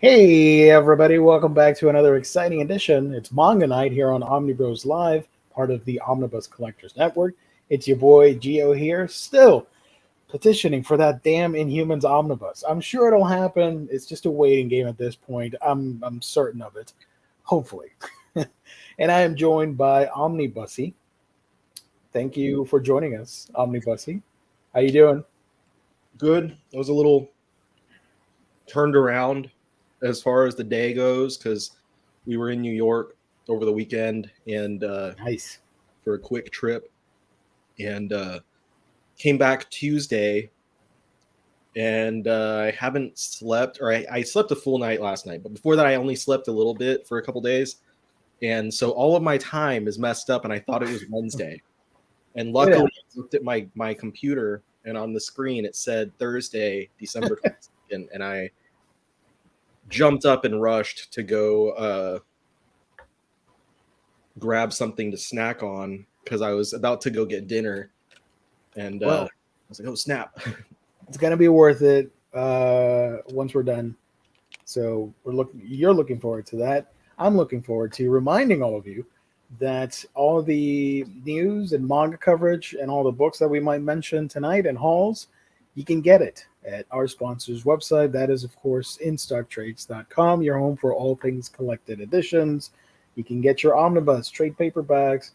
Hey everybody, welcome back to another exciting edition. It's Manga Night here on Omnibroslive, part of the Omnibus Collectors Network. It's your boy Geo here, still petitioning for that damn Inhumans Omnibus. I'm sure it'll happen. It's just a waiting game at this point. I'm certain of it. Hopefully. And I am joined by Omnibussy. Thank you for joining us, Omnibussy. How you doing? Good. I was a little turned around as far as the day goes because we were in New York over the weekend and Nice. for a quick trip, and came back Tuesday, and I haven't slept, or I slept a full night last night, but before that I only slept a little bit for a couple days, and so all of my time is messed up, and I thought it was Wednesday, and Yeah. luckily I looked at my computer, and on the screen it said Thursday, December 22nd, and I jumped up and rushed to go grab something to snack on because I was about to go get dinner, and I Well, was like, "Oh snap!" it's gonna be worth it once we're done. So you're looking forward to that. I'm looking forward to reminding all of you that all the news and manga coverage and all the books that we might mention tonight and hauls, you can get it at our sponsor's website. That is, of course, instocktrades.com, your home for all things collected editions. You can get your omnibus, trade paperbacks,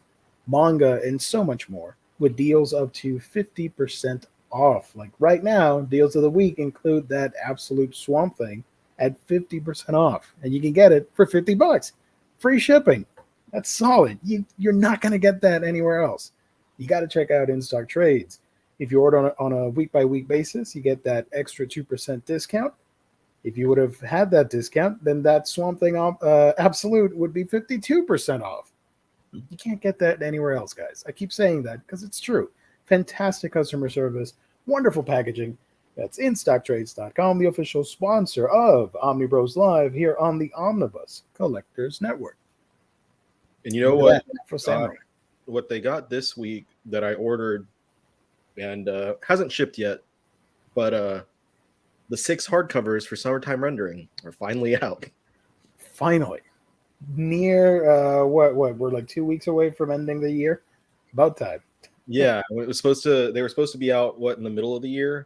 manga, and so much more with deals up to 50% off. Like right now, deals of the week include that absolute swamp thing at 50% off, and you can get it for $50. Free shipping. That's solid. You're not going to get that anywhere else. You got to check out In Stock Trades. If you order on a week by week basis, you get that extra 2% discount. If you would have had that discount, then that Swamp Thing Absolute would be 52% off. You can't get that anywhere else, guys. I keep saying that because it's true. Fantastic customer service, wonderful packaging. That's InStockTrades.com, the official sponsor of Omnibros Live here on the Omnibus Collectors Network. And you know Look at what? that, Afro Samurai. What they got this week that I ordered and hasn't shipped yet, but the 6 hardcovers for Summertime Rendering are finally out. Finally, near what we're like 2 weeks away from ending the year. About time. Yeah, it was supposed to. They were supposed to be out in the middle of the year,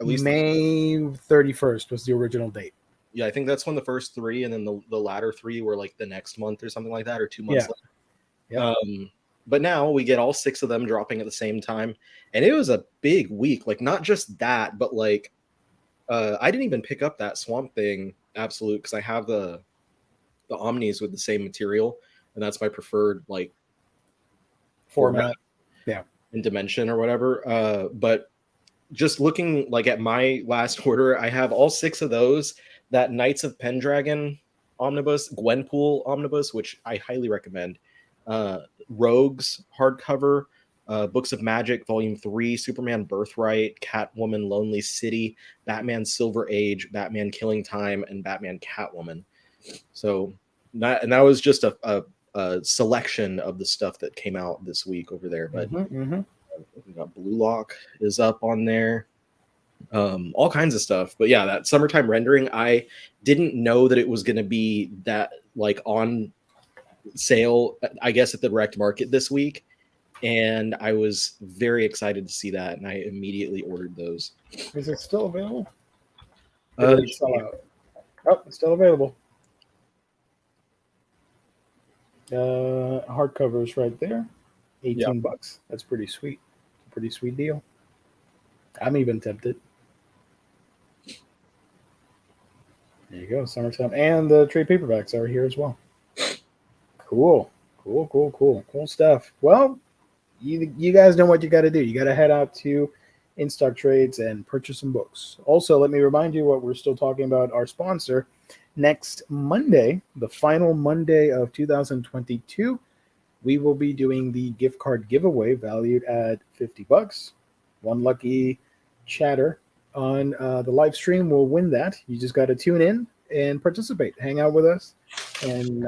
at least. May 31st was the original date. Yeah, I think that's when the first 3, and then the latter 3 were like the next month or something like that, or 2 months Yeah. later. Yep. But now we get all 6 of them dropping at the same time, and it was a big week. Like not just that, but like I didn't even pick up that Swamp Thing Absolute because I have the Omnis with the same material, and that's my preferred like format Yeah. and dimension or whatever. But just looking like at my last order, I have all 6 of those. That Knights of Pendragon omnibus, Gwenpool omnibus, which I highly recommend. Rogues hardcover, Books of Magic Volume 3, Superman Birthright, Catwoman Lonely City, Batman Silver Age, Batman Killing Time, and Batman Catwoman. So that was just a selection of the stuff that came out this week over there. But we got Blue Lock is up on there. All kinds of stuff. But yeah, that Summertime Rendering, I didn't know that it was going to be that like on sale, I guess, at the Rect Market this week, and I was very excited to see that, and I immediately ordered those. Is it still available? Or did it sell out? Oh, it's still available. Hardcovers right there, $18. That's pretty sweet. Pretty sweet deal. I'm even tempted. There you go, summertime, and the trade paperbacks are here as well. Cool stuff. Well, you guys know what you got to do. You got to head out to In Stock Trades and purchase some books. Also, let me remind you what we're still talking about. Our sponsor next Monday, the final Monday of 2022, we will be doing the gift card giveaway valued at $50. One lucky chatter on the live stream will win that. You just got to tune in and participate, hang out with us, and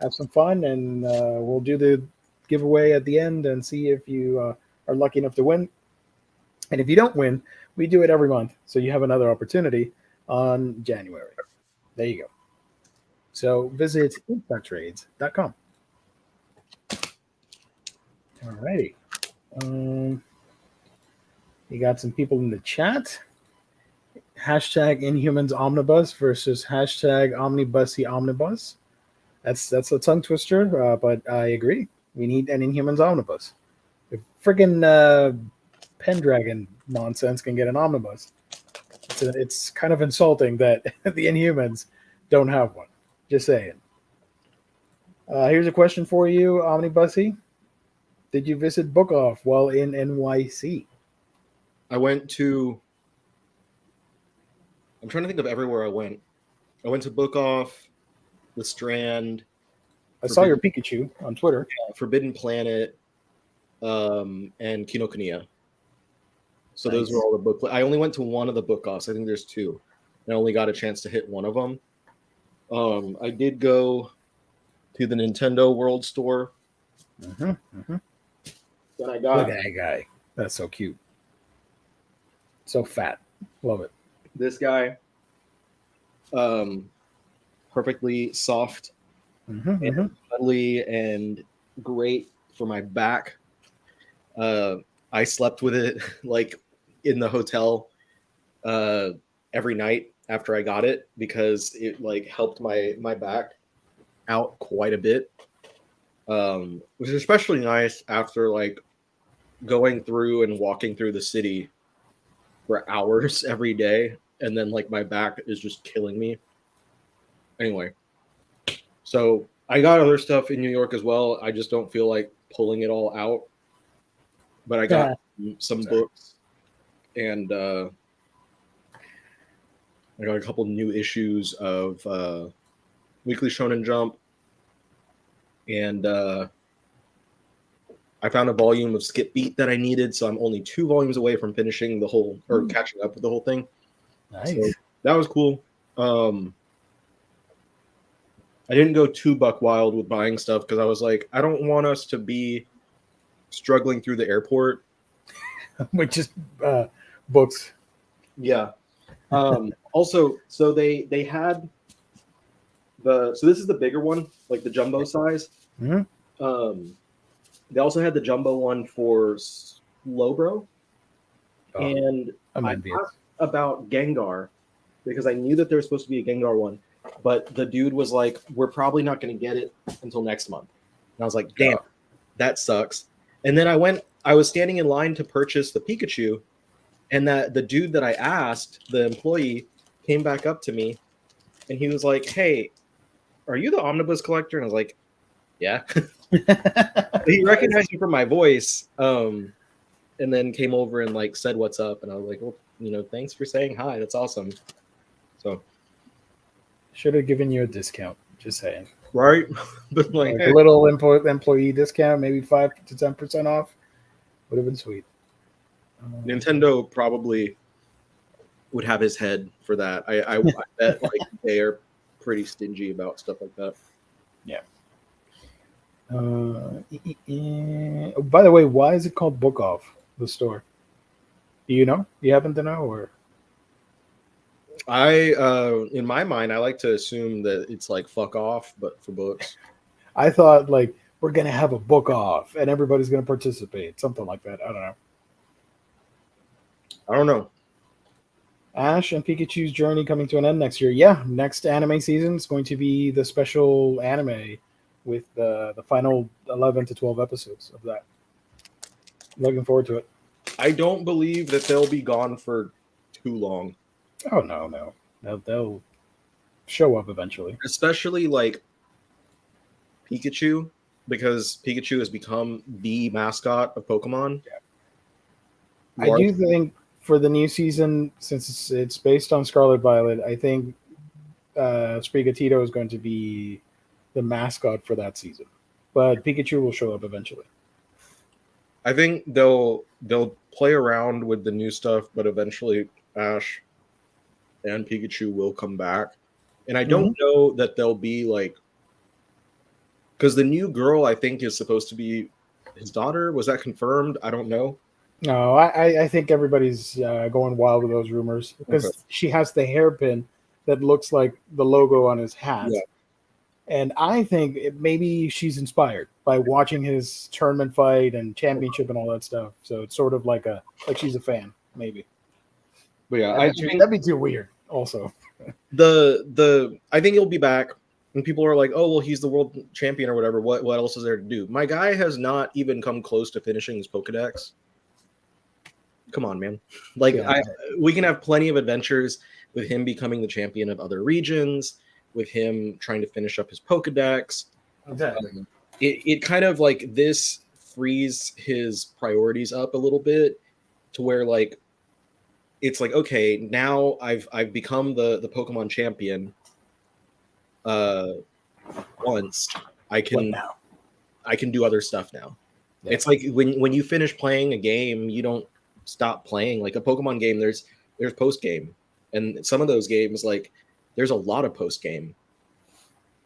have some fun. And we'll do the giveaway at the end and see if you are lucky enough to win. And if you don't win, we do it every month, so you have another opportunity on January. There you go. So visit InStockTrades.com. Alrighty. You got some people in the chat. Hashtag Inhumans Omnibus versus hashtag Omnibusy Omnibus. That's a tongue twister, but I agree. We need an Inhumans Omnibus. If friggin' Pendragon nonsense can get an omnibus, it's kind of insulting that the Inhumans don't have one. Just saying. Here's a question for you, Omnibusy. Did you visit Book Off while in NYC? I went to. I'm trying to think of everywhere I went. I went to Book Off, The Strand. I saw your Pikachu on Twitter. Forbidden Planet, and Kinokuniya. So Nice. those were all the book. I only went to one of the Book Offs. I think there's two. And I only got a chance to hit one of them. I did go to the Nintendo World Store. Then I got look at that guy. That's so cute. So fat. Love it. this guy. Perfectly soft, and cuddly, and great for my back. I slept with it like in the hotel every night after I got it because it like helped my back out quite a bit. Which is especially nice after like going through and walking through the city for hours every day, and then like my back is just killing me. Anyway, so I got other stuff in New York as well. I just don't feel like pulling it all out. But I got some books, and I got a couple new issues of Weekly Shonen Jump, and I found a volume of Skip Beat that I needed, so I'm only 2 volumes away from finishing the whole, or catching up with the whole thing. Nice. So that was cool. I didn't go too buck wild with buying stuff because I was like, I don't want us to be struggling through the airport. With just books. Yeah. Also, so they had so this is the bigger one, like the jumbo size. They also had the jumbo one for Slowbro. And I asked about Gengar because I knew that there was supposed to be a Gengar one, but the dude was like, we're probably not going to get it until next month. And I was like, damn, that sucks. And then I was standing in line to purchase the Pikachu, and the dude that I asked, the employee, came back up to me, and he was like, hey, are you the Omnibus collector? And I was like, yeah. He recognized me from my voice, and then came over and like said what's up, and I was like, well, thanks for saying hi. That's awesome. So should have given you a discount. Just saying. Right? But like a little employee discount, maybe 5 to 10% off, would have been sweet. Nintendo probably would have his head for that. I bet like they are pretty stingy about stuff like that. Yeah. By the way, why is it called Book Off, the store? Do you know? You happen to know, or? In my mind, I like to assume that it's like fuck off, but for books. I thought like we're gonna have a book off and everybody's gonna participate, something like that. I don't know. Ash and Pikachu's journey coming to an end next year. Yeah, next anime season is going to be the special anime with the final 11 to 12 episodes of that. Looking forward to it. I don't believe that they'll be gone for too long. Oh, no. They'll show up eventually. Especially like Pikachu, because Pikachu has become the mascot of Pokemon. Yeah. I do think for the new season, since it's based on Scarlet Violet, I think Sprigatito is going to be the mascot for that season. But Pikachu will show up eventually. I think they'll play around with the new stuff, but eventually Ash and Pikachu will come back. And I don't know that they'll be like, because the new girl I think is supposed to be his daughter. Was that confirmed? I don't know. No, I think everybody's going wild with those rumors because she has the hairpin that looks like the logo on his hat. Yeah. And I think maybe she's inspired by watching his tournament fight and championship and all that stuff. So it's sort of like she's a fan, maybe. But yeah, That'd be too weird. Also, I think he'll be back, and people are like, "Oh, well, he's the world champion or whatever. What else is there to do?" My guy has not even come close to finishing his Pokedex. Come on, man! Like, yeah. We can have plenty of adventures with him becoming the champion of other regions, with him trying to finish up his Pokedex. Exactly. It kind of like this frees his priorities up a little bit to where like it's like, okay, now I've become the Pokemon champion once. I can do other stuff now. Yeah. It's like when you finish playing a game, you don't stop playing. Like a Pokemon game, there's post game, and some of those games, like there's a lot of post game.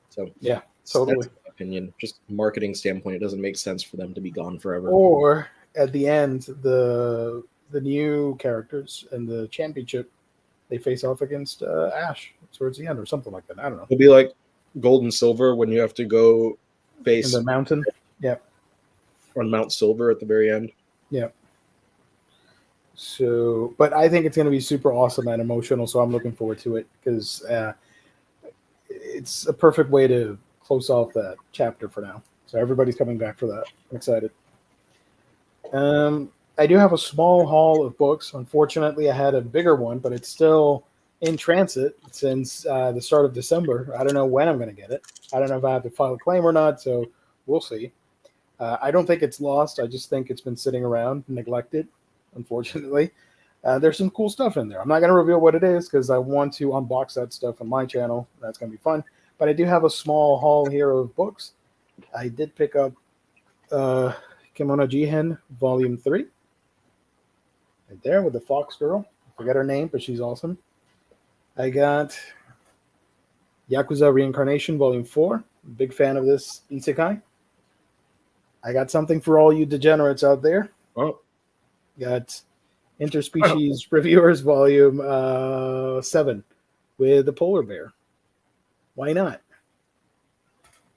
So yeah, totally. That's my opinion. Just marketing standpoint, it doesn't make sense for them to be gone forever. Or at the end, the new characters in the championship, they face off against Ash towards the end or something like that. I don't know. It'll be like Gold and Silver when you have to go face in the mountain. Yeah. On Mount Silver at the very end. Yeah. So, but I think it's going to be super awesome and emotional. So I'm looking forward to it because it's a perfect way to close off that chapter for now. So everybody's coming back for that. I'm excited. I do have a small haul of books. Unfortunately, I had a bigger one, but it's still in transit since the start of December. I don't know when I'm going to get it. I don't know if I have to file a claim or not, so we'll see. I don't think it's lost. I just think it's been sitting around, neglected, unfortunately. There's some cool stuff in there. I'm not going to reveal what it is because I want to unbox that stuff on my channel. That's going to be fun. But I do have a small haul here of books. I did pick up Kimono Jihen Volume 3. Right there with the fox girl. I forget her name, but she's awesome. I got Yakuza Reincarnation Volume 4. Big fan of this isekai. I got something for all you degenerates out there. Oh. Got Interspecies Reviewers Volume 7 with the polar bear. Why not?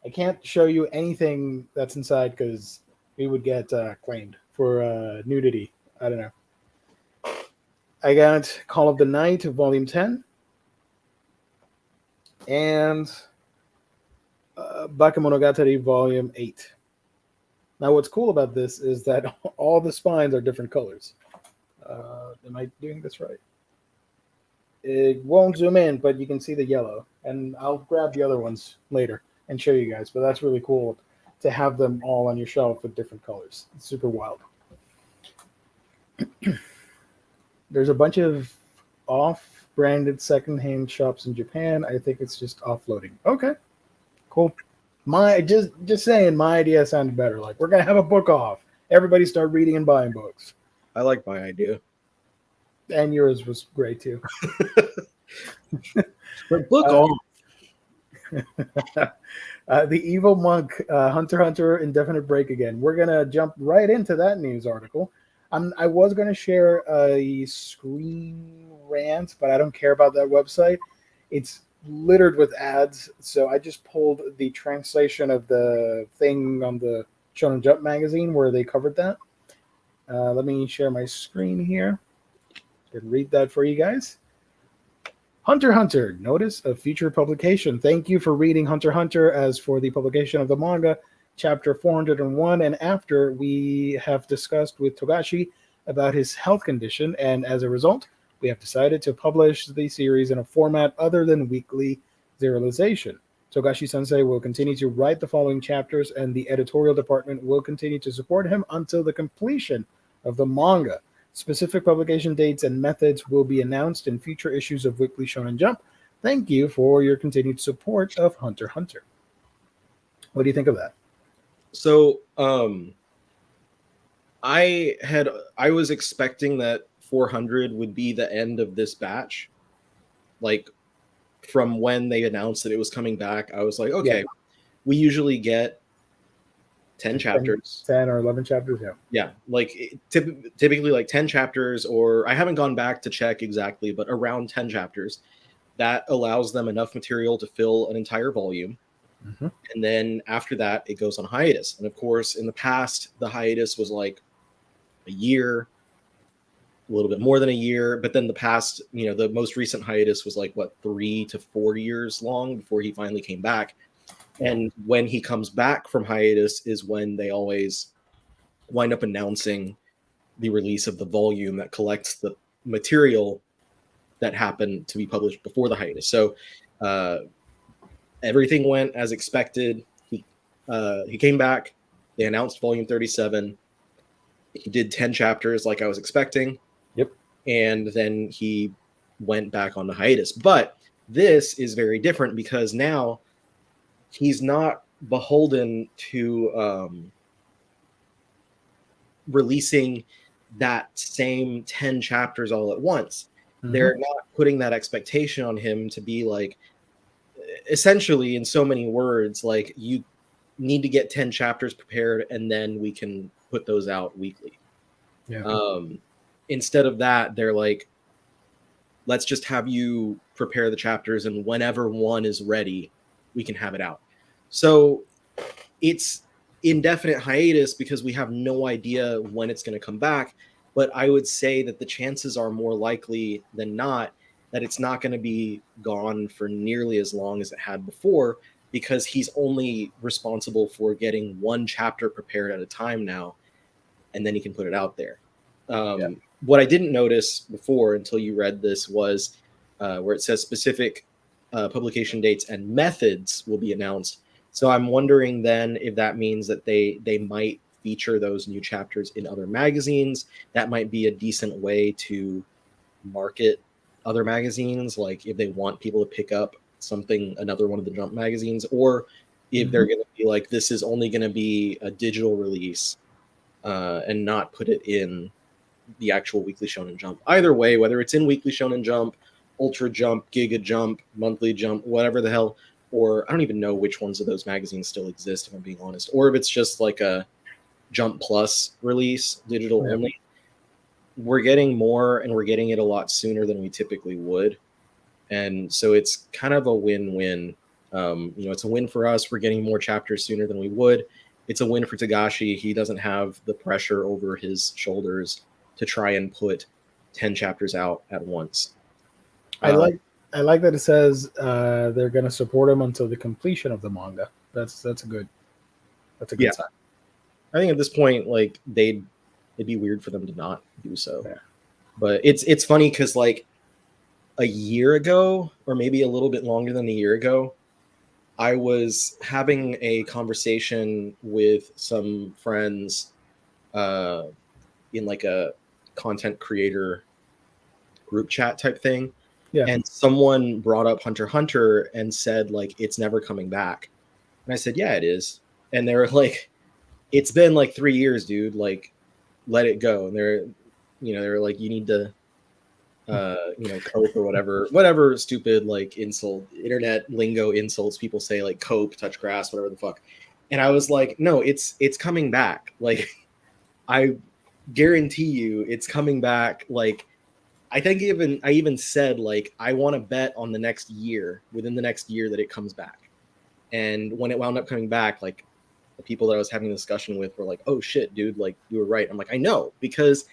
I can't show you anything that's inside because we would get claimed for nudity. I don't know. I got Call of the Night Volume 10 and Bakemonogatari Volume 8. Now, what's cool about this is that all the spines are different colors. Am I doing this right? It won't zoom in, but you can see the yellow. And I'll grab the other ones later and show you guys. But that's really cool to have them all on your shelf with different colors. It's super wild. There's a bunch of off-branded secondhand shops in Japan. I think it's just offloading. Okay, cool. Just saying, my idea sounded better. Like, we're gonna have a book off. Everybody start reading and buying books. I like my idea. And yours was great too. But book off. The Evil Monk, Hunter x Hunter Indefinite Break again. We're gonna jump right into that news article. I was gonna share a screen rant, but I don't care about that website. It's littered with ads, so I just pulled the translation of the thing on the Shonen Jump magazine where they covered that. Let me share my screen here and read that for you guys. Hunter x Hunter, notice of future publication. Thank you for reading Hunter x Hunter. As for the publication of the manga, chapter 401 and after, we have discussed with Togashi about his health condition, and as a result, we have decided to publish the series in a format other than weekly serialization. Togashi-sensei will continue to write the following chapters, and the editorial department will continue to support him until the completion of the manga. Specific publication dates and methods will be announced in future issues of Weekly Shonen Jump. Thank you for your continued support of Hunter x Hunter. What do you think of that? So, I was expecting that 400 would be the end of this batch. Like, from when they announced that it was coming back, I was like, okay, yeah. We usually get 10 chapters. 10 or 11 chapters, yeah. Yeah, like typically like 10 chapters, or I haven't gone back to check exactly, but around 10 chapters. that allows them enough material to fill an entire volume. Mhm. And then after that, it goes on hiatus. And of course, in the past, the hiatus was like a year, a little bit more than a year. But then the most recent hiatus was like, what, 3 to 4 years long before he finally came back. And when he comes back from hiatus is when they always wind up announcing the release of the volume that collects the material that happened to be published before the hiatus. So everything went as expected. He came back. They announced volume 37. He did 10 chapters like I was expecting. Yep. And then he went back on the hiatus. But this is very different because now he's not beholden to releasing that same 10 chapters all at once. They're not putting that expectation on him to be like, essentially, in so many words, like, you need to get 10 chapters prepared and then we can put those out weekly. Yeah. Instead of that, they're like, let's just have you prepare the chapters, and whenever one is ready, we can have it out. So it's indefinite hiatus because we have no idea when it's going to come back. But I would say that the chances are more likely than not that it's not going to be gone for nearly as long as it had before, because he's only responsible for getting one chapter prepared at a time now, and then he can put it out there. What I didn't notice before until you read this was where it says specific publication dates and methods will be announced. So I'm wondering then if that means that they might feature those new chapters in other magazines. That might be a decent way to market other magazines, like if they want people to pick up another one of the Jump magazines, or if they're going to be like, this is only going to be a digital release and not put it in the actual Weekly Shonen Jump. Either way, whether it's in Weekly Shonen Jump, Ultra Jump, Giga Jump, Monthly Jump, whatever the hell, or I don't even know which ones of those magazines still exist, if I'm being honest, or if it's just like a Jump Plus release, digital only. We're getting more, and we're getting it a lot sooner than we typically would. And so it's kind of a win-win. It's a win for us. We're getting more chapters sooner than we would. It's a win for Tagashi. He doesn't have the pressure over his shoulders to try and put 10 chapters out at once. I like that it says they're going to support him until the completion of the manga. That's a good sign. I think at this point, like, it'd be weird for them to not do so. Yeah. But it's funny because, like, a year ago, or maybe a little bit longer than a year ago, I was having a conversation with some friends in like a content creator group chat type thing. Yeah. And someone brought up Hunter x Hunter and said, like, it's never coming back. And I said, yeah, it is. And they were like, it's been like 3 years, dude. Like, let it go. And they're like, you need to, cope, or whatever stupid, like, insult, internet lingo insults people say, like cope, touch grass, whatever the fuck. And I was like, no, it's coming back. Like, I guarantee you it's coming back. Like, I think I even said, like, I want to bet on within the next year that it comes back. And when it wound up coming back, like, the people that I was having a discussion with were like, oh shit, dude, like, you were right. I'm like, I know, because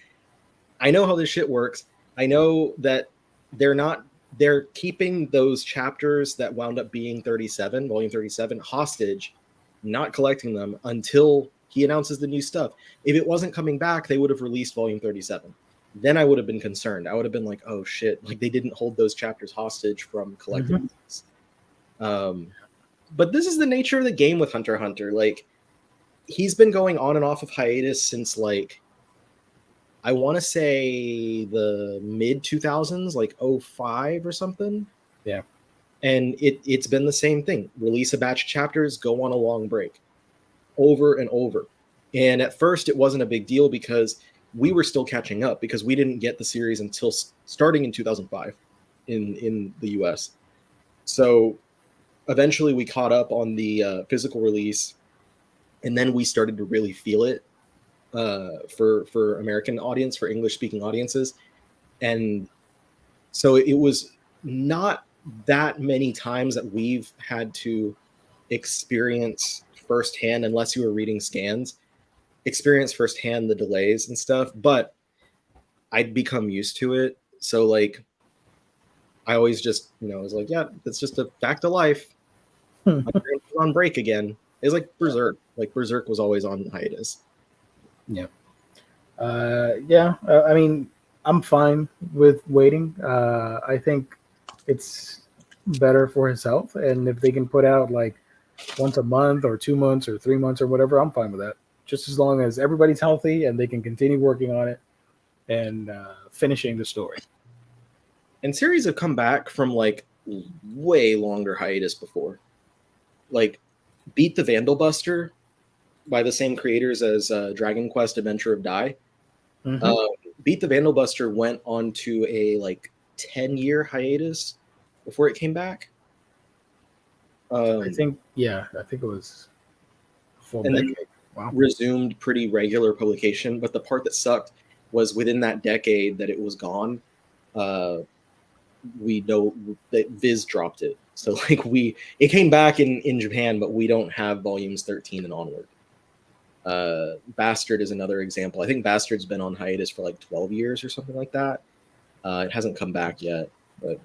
I know how this shit works. I know that they're keeping those chapters that wound up being volume 37 hostage, not collecting them until he announces the new stuff. If it wasn't coming back, they would have released volume 37. Then I would have been concerned. I would have been like, oh shit, like, they didn't hold those chapters hostage from collecting these. But this is the nature of the game with Hunter x Hunter. Like, he's been going on and off of hiatus since, like, I want to say the mid 2000s, like 05 or something. Yeah. And it's been the same thing. Release a batch of chapters, go on a long break over and over. And at first it wasn't a big deal because we were still catching up, because we didn't get the series until starting in 2005 in the US. So eventually we caught up on the physical release, and then we started to really feel it for American audience, for English speaking audiences. And so it was not that many times that we've had to experience firsthand, unless you were reading scans, experience firsthand the delays and stuff. But I'd become used to it. So like I always just, was like, yeah, that's just a fact of life. My grandpa's on break again. It's like Berserk. Like Berserk was always on hiatus. Yeah. I mean, I'm fine with waiting. I think it's better for his health, and if they can put out like once a month or 2 months or 3 months or whatever, I'm fine with that. Just as long as everybody's healthy and they can continue working on it and finishing the story. And series have come back from like way longer hiatus before. Like Beat the Vandal Buster by the same creators as Dragon Quest Adventure of Dai. Beat the Vandal Buster went on to a like 10-year hiatus before it came back. I think it was a full and decade. Then wow. Resumed pretty regular publication, but the part that sucked was within that decade that it was gone. We know that Viz dropped it, so like it came back in Japan, but we don't have volumes 13 and onward. Bastard is another example. I think Bastard's been on hiatus for like 12 years or something like that. It hasn't come back yet, but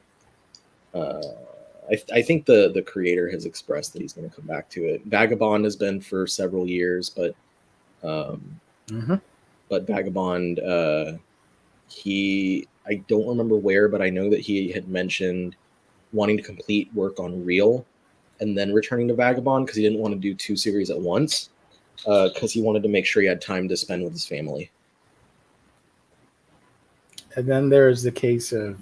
I think the creator has expressed that he's going to come back to it. Vagabond has been for several years, but Vagabond, I don't remember where, but I know that he had mentioned wanting to complete work on Real and then returning to Vagabond because he didn't want to do 2 series at once, because he wanted to make sure he had time to spend with his family. And then there's the case of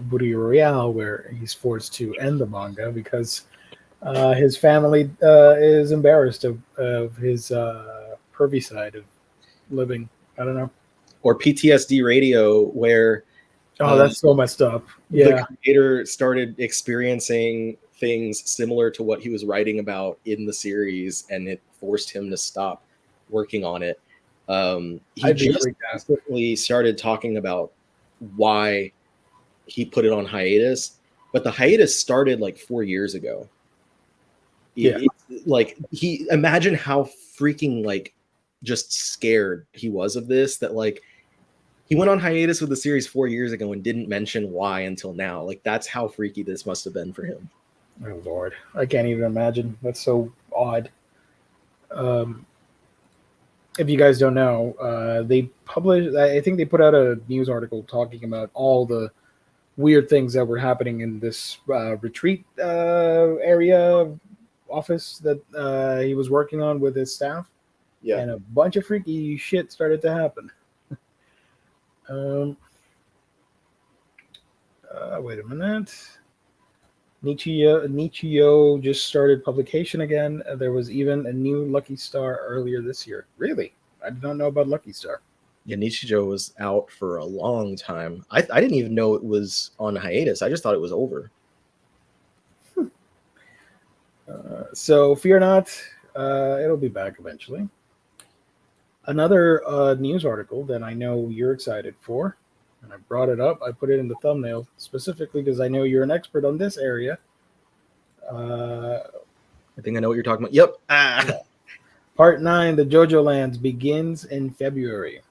Buri Royale, where he's forced to end the manga because his family is embarrassed of his pervy side of living. I don't know. Or PTSD Radio, where that's so messed up. Yeah, the creator started experiencing things similar to what he was writing about in the series, and it forced him to stop working on it. He just recently started talking about why he put it on hiatus, but the hiatus started like 4 years ago. Imagine how freaking like just scared he was of this, that like he went on hiatus with the series 4 years ago and didn't mention why until now. Like that's how freaky this must have been for him. Oh Lord, I can't even imagine. That's so odd. If you guys don't know, they published, I think they put out a news article talking about all the weird things that were happening in this retreat area office that he was working on with his staff. Yeah. And a bunch of freaky shit started to happen. Wait a minute. Nichio just started publication again. There was even a new Lucky Star earlier this year. Really? I did not know about Lucky Star. Yeah, Nichio was out for a long time. I didn't even know it was on hiatus. I just thought it was over. So fear not, it'll be back eventually. Another news article that I know you're excited for, and I brought it up. I put it in the thumbnail specifically because I know you're an expert on this area. I think I know what you're talking about. Yep. Yeah. Part 9, the JoJo Lands, begins in February.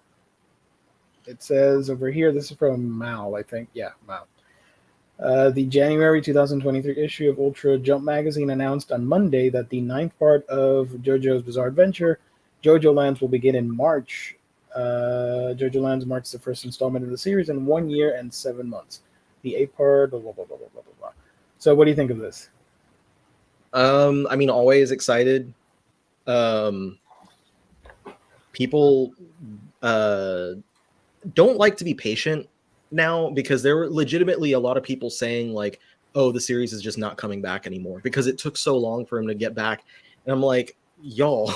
It says over here, this is from Mal, I think. Yeah, Mal. The January 2023 issue of Ultra Jump Magazine announced on Monday that the 9th part of JoJo's Bizarre Adventure, JoJo Lands, will begin in March. JoJo Lands marks the first installment of the series in 1 year and 7 months. The 8th part, blah, blah, blah, blah, blah, blah, blah. So what do you think of this? I mean, always excited. People don't like to be patient now, because there were legitimately a lot of people saying like, oh, the series is just not coming back anymore because it took so long for him to get back. And I'm like, y'all,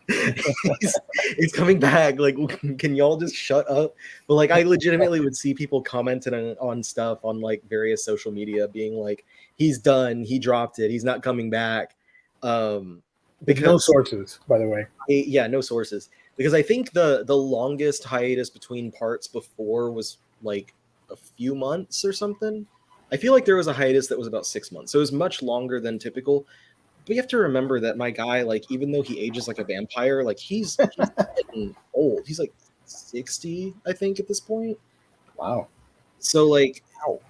it's coming back. Like, can y'all just shut up? But like, I legitimately would see people commenting on stuff on like various social media being like, he's done, he dropped it, he's not coming back. Because no sources, by the way. Yeah, no sources. Because I think the longest hiatus between parts before was like a few months or something. I feel like there was a hiatus that was about 6 months, so it was much longer than typical. But you have to remember that my guy, like, even though he ages like a vampire, like he's getting old. He's like 60, I think, at this point. Wow. So like, Ow.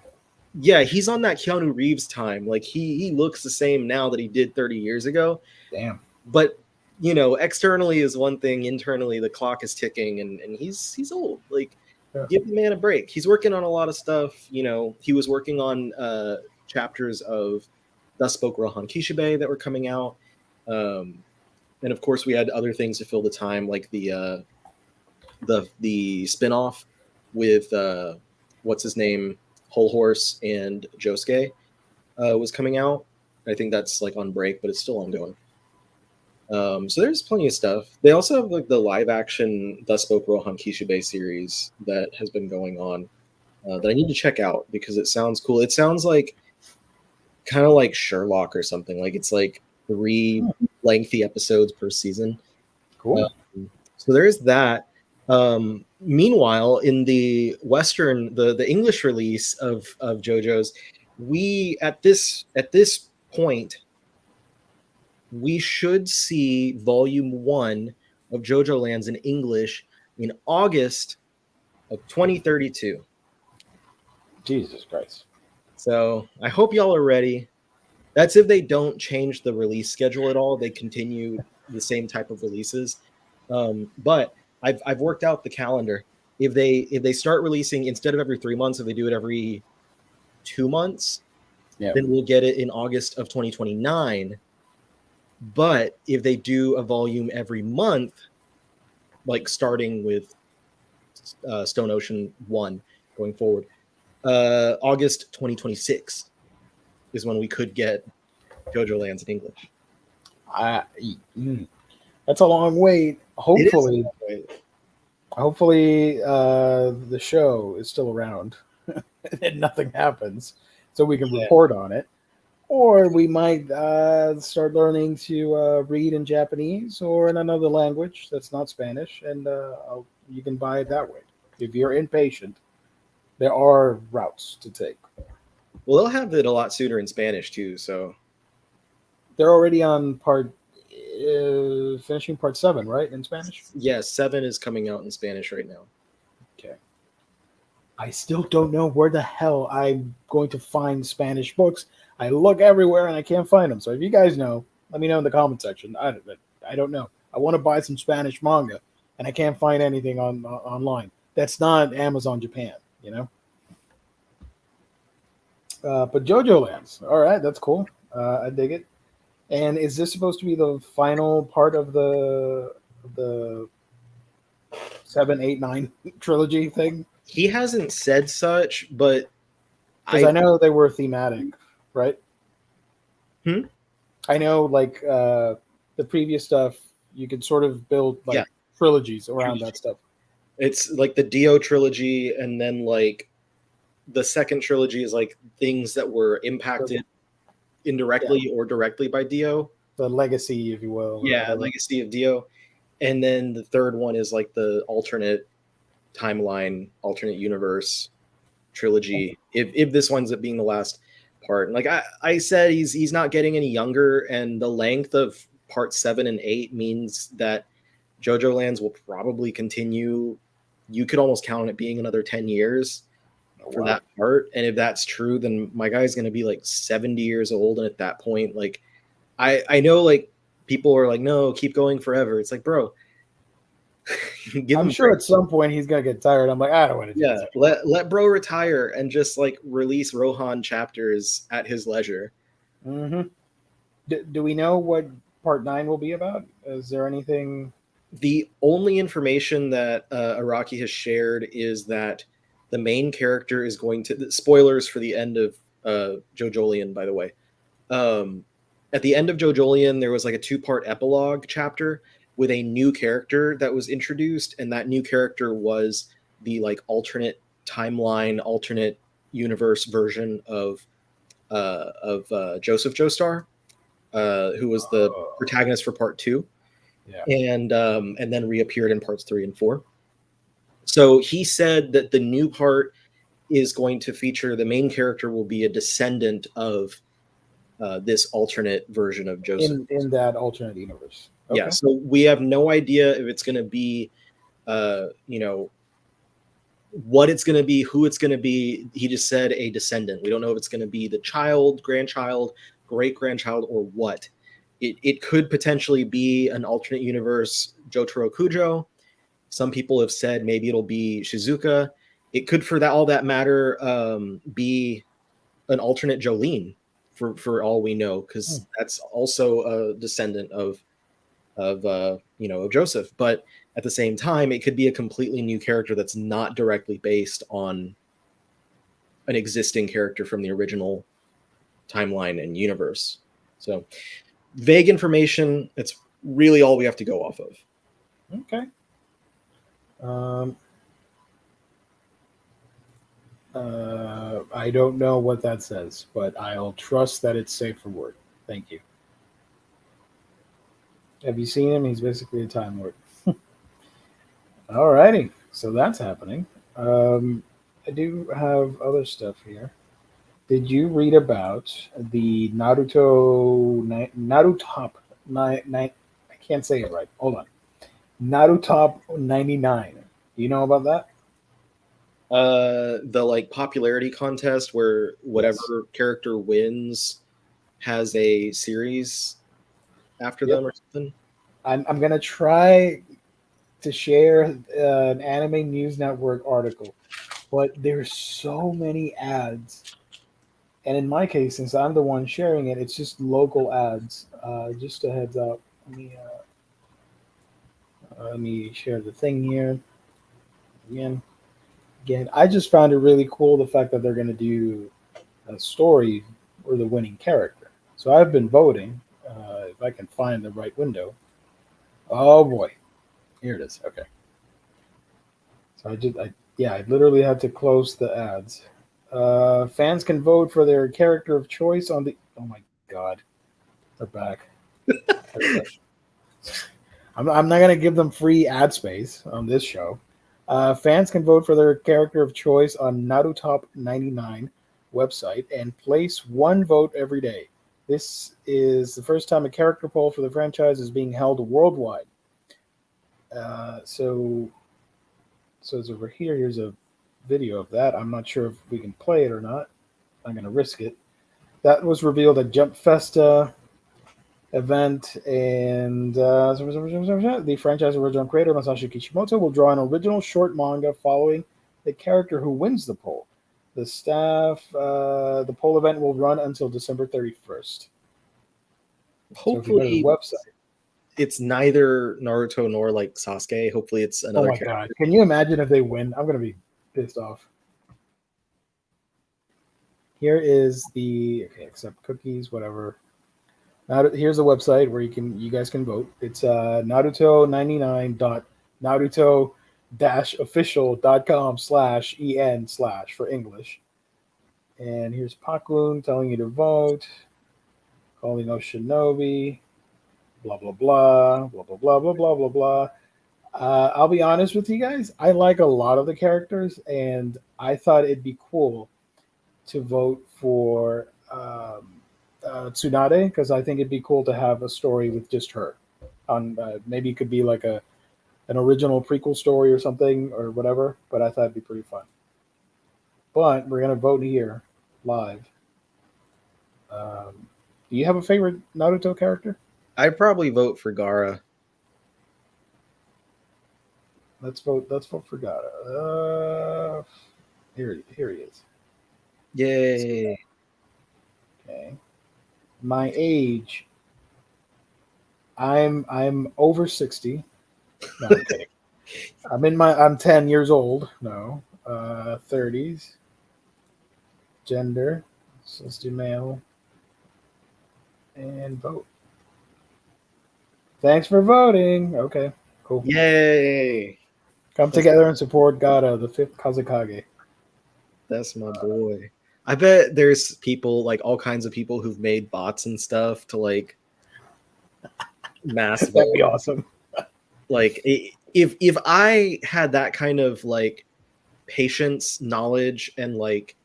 yeah, he's on that Keanu Reeves time. Like he looks the same now that he did 30 years ago. Damn. But you know, externally is one thing, internally the clock is ticking, and he's old. Like, Yeah. give the man a break. He's working on a lot of stuff. You know, he was working on chapters of Thus Spoke Rohan Kishibe that were coming out. And of course we had other things to fill the time, like the spin-off with what's his name, Whole Horse and Josuke was coming out. I think that's like on break, but it's still ongoing. So there's plenty of stuff. They also have like the live action Thus Spoke Rohan Kishibe series that has been going on that I need to check out because it sounds cool. It sounds like kind of like Sherlock or something. Like it's like 3 lengthy episodes per season. Cool. So there's that. Meanwhile, in the Western, the English release of JoJo's, we at this point, we should see Volume 1 of JoJo Lands in English in August of 2032. Jesus Christ. So I hope y'all are ready. That's if they don't change the release schedule at all. They continue the same type of releases. But I've worked out the calendar. If they start releasing instead of every 3 months, if they do it every 2 months, then we'll get it in August of 2029. But if they do a volume every month, like starting with Stone Ocean 1 going forward, August 2026 is when we could get JoJo Lands in English. That's a long wait. Hopefully, the show is still around and nothing happens, so we can report on it. Or we might start learning to read in Japanese or in another language that's not Spanish, and you can buy it that way. If you're impatient, there are routes to take. Well, they'll have it a lot sooner in Spanish too. So they're already on finishing part 7, right, in Spanish? Yes, 7 is coming out in Spanish right now. Okay. I still don't know where the hell I'm going to find Spanish books. I look everywhere and I can't find them. So if you guys know, let me know in the comment section. I don't know. I want to buy some Spanish manga and I can't find anything online. That's not Amazon Japan, you know? But JoJo Lands. All right, that's cool. I dig it. And is this supposed to be the final part of the 7, 8, 9 trilogy thing? He hasn't said such, but because I know they were thematic, right? I know, like the previous stuff, you could sort of build like trilogies around that stuff. It's like the Dio trilogy, and then like the second trilogy is like things that were impacted indirectly or directly by Dio. The legacy, if you will. Yeah, legacy of Dio. And then the third one is like the alternate timeline, alternate universe trilogy. If this winds up being the last part. And like I said, he's not getting any younger, and the length of part 7 and 8 means that JoJo Lands will probably continue. You could almost count on it being another 10 years for that part. And if that's true, then my guy's going to be like 70 years old. And at that point, like, I know like people are like, no, keep going forever. It's like, bro, I'm sure at some point he's going to get tired. I'm like, I don't want to do this. Let bro retire and just like release Rohan chapters at his leisure. Mm-hmm. Do we know what part 9 will be about? Is there anything? The only information that Araki has shared is that the main character is going to... Spoilers for the end of JoJolion, by the way. At the end of JoJolion, there was like a 2-part epilogue chapter with a new character that was introduced, and that new character was the like alternate timeline, alternate universe version of Joseph Joestar, who was the protagonist for part 2. And then reappeared in parts 3 and 4. So he said that the new part is going to feature the main character will be a descendant of this alternate version of Joseph in that alternate universe. Yeah, Okay. so we have no idea if it's going to be, what it's going to be, who it's going to be. He just said a descendant. We don't know if it's going to be the child, grandchild, great grandchild, or what. It could potentially be an alternate universe Jotaro Kujo. Some people have said maybe it'll be Shizuka. It could, for that all that matter, be an alternate Jolene, for all we know, because that's also a descendant of Joseph. But at the same time, it could be a completely new character that's not directly based on an existing character from the original timeline and universe. So vague information. It's really all we have to go off of. Okay. I don't know what that says, but I'll trust that it's safe for work. Thank you. Have you seen him? He's basically a Time Lord. Alrighty, so that's happening. I do have other stuff here. Did you read about the Naruto I can't say it right. Hold on. Naruto 99. Do you know about that? The like popularity contest where whatever character wins has a series after them or something. I'm gonna try to share an Anime News Network article, but there's so many ads, and in my case, since I'm the one sharing it, it's just local ads. Just a heads up. Let me share the thing here again. I just found it really cool the fact that they're going to do a story or the winning character. So I've been voting. If I can find the right window. Oh boy, here it is. Okay. So I literally had to close the ads. Fans can vote for their character of choice on the. Oh my god, they're back. I'm not going to give them free ad space on this show. Fans can vote for their character of choice on Naruto 99 website and place one vote every day. This is the first time a character poll for the franchise is being held worldwide. So it's over here. Here's a video of that. I'm not sure if we can play it or not. I'm going to risk it. That was revealed at Jump Festa event, and the franchise original creator Masashi Kishimoto will draw an original short manga following the character who wins the poll. The poll event will run until December 31st. Hopefully, so website. It's neither Naruto nor like Sasuke. Hopefully, it's another character. God! Can you imagine if they win? I'm gonna be pissed off. Here is accept cookies, whatever. Now, here's a website where you guys can vote. It's naruto99.naruto-official.com/en/ for English. And here's Pakun telling you to vote. Calling no Shinobi. Blah blah blah blah blah blah blah blah blah blah. I'll be honest with you guys. I like a lot of the characters, and I thought it'd be cool to vote for Tsunade, because I think it'd be cool to have a story with just her. Maybe it could be like an original prequel story or something or whatever. But I thought it'd be pretty fun. But we're gonna vote here live. Do you have a favorite Naruto character? I'd probably vote for Gaara. Let's vote for Gaara. Here he is. Yay! Okay. My age. I'm over 60. No, I'm kidding. I'm 10 years old. No. 30s. Gender. So let's do male. And vote. Thanks for voting. Okay, cool. Yay! Come together and support Gaara, the 5th Kazekage. That's my boy. I bet there's people, like all kinds of people who've made bots and stuff to like mass vote. That'd be awesome. Like if I had that kind of like patience, knowledge, and like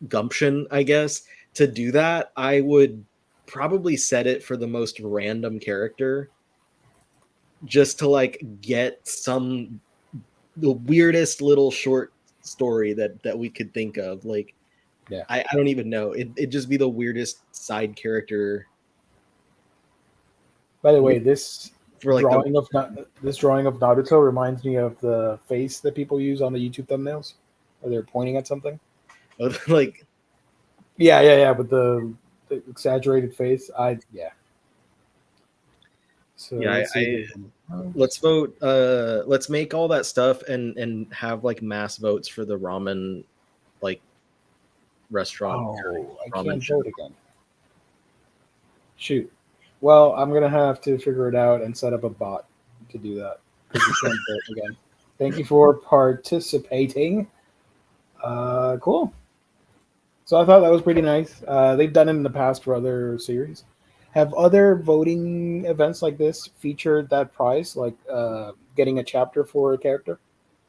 gumption, I guess, to do that, I would probably set it for the most random character just to like get the weirdest little short story that we could think of. Like, Yeah. I don't even know. It'd just be the weirdest side character. By the way, this For like this drawing of Naruto reminds me of the face that people use on the YouTube thumbnails, where they're pointing at something. like Yeah. With the exaggerated face. So yeah, let's see. let's vote. Let's make all that stuff and have like mass votes for the ramen like restaurant. Oh, I ramen can't show. vote again. Shoot. Well, I'm gonna have to figure it out and set up a bot to do that because you can't vote again. Thank you for participating. Cool. So I thought that was pretty nice. They've done it in the past for other series. Have other voting events like this featured that prize, like getting a chapter for a character,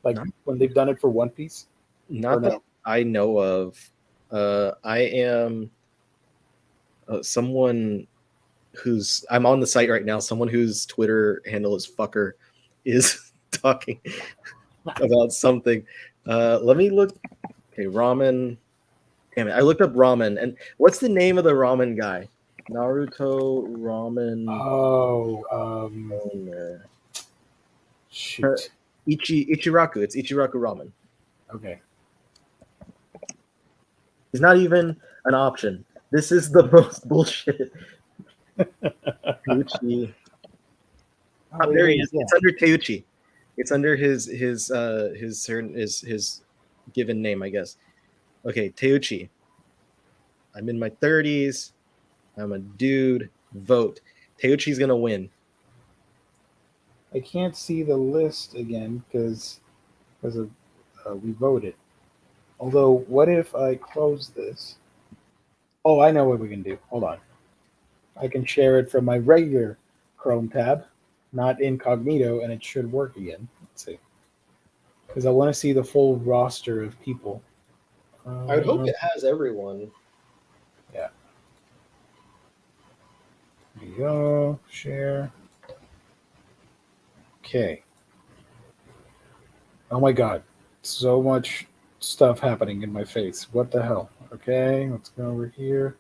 like No. when they've done it for One Piece? Not that I know of. I am someone who's I'm on the site right now. Someone whose Twitter handle is fucker is talking about something. Let me look. Okay, ramen. Damn it! I looked up ramen, and what's the name of the ramen guy? Naruto ramen. Shoot. Ichiraku. It's Ichiraku ramen. Okay. It's not even an option. This is the most bullshit. Teuchi. Oh, there he is. It's under Teuchi. It's under his given name, I guess. Okay, Teuchi. I'm in my 30s. I'm a dude. Vote. Teuchi's gonna win. I can't see the list again because we voted. Although, what if I close this? Oh, I know what we can do. Hold on. I can share it from my regular Chrome tab, not incognito, and it should work again. Let's see. Because I want to see the full roster of people. I would hope it has everyone. Yeah. There you go. Share. Okay. Oh my god. So much stuff happening in my face. What the hell? Okay, let's go over here.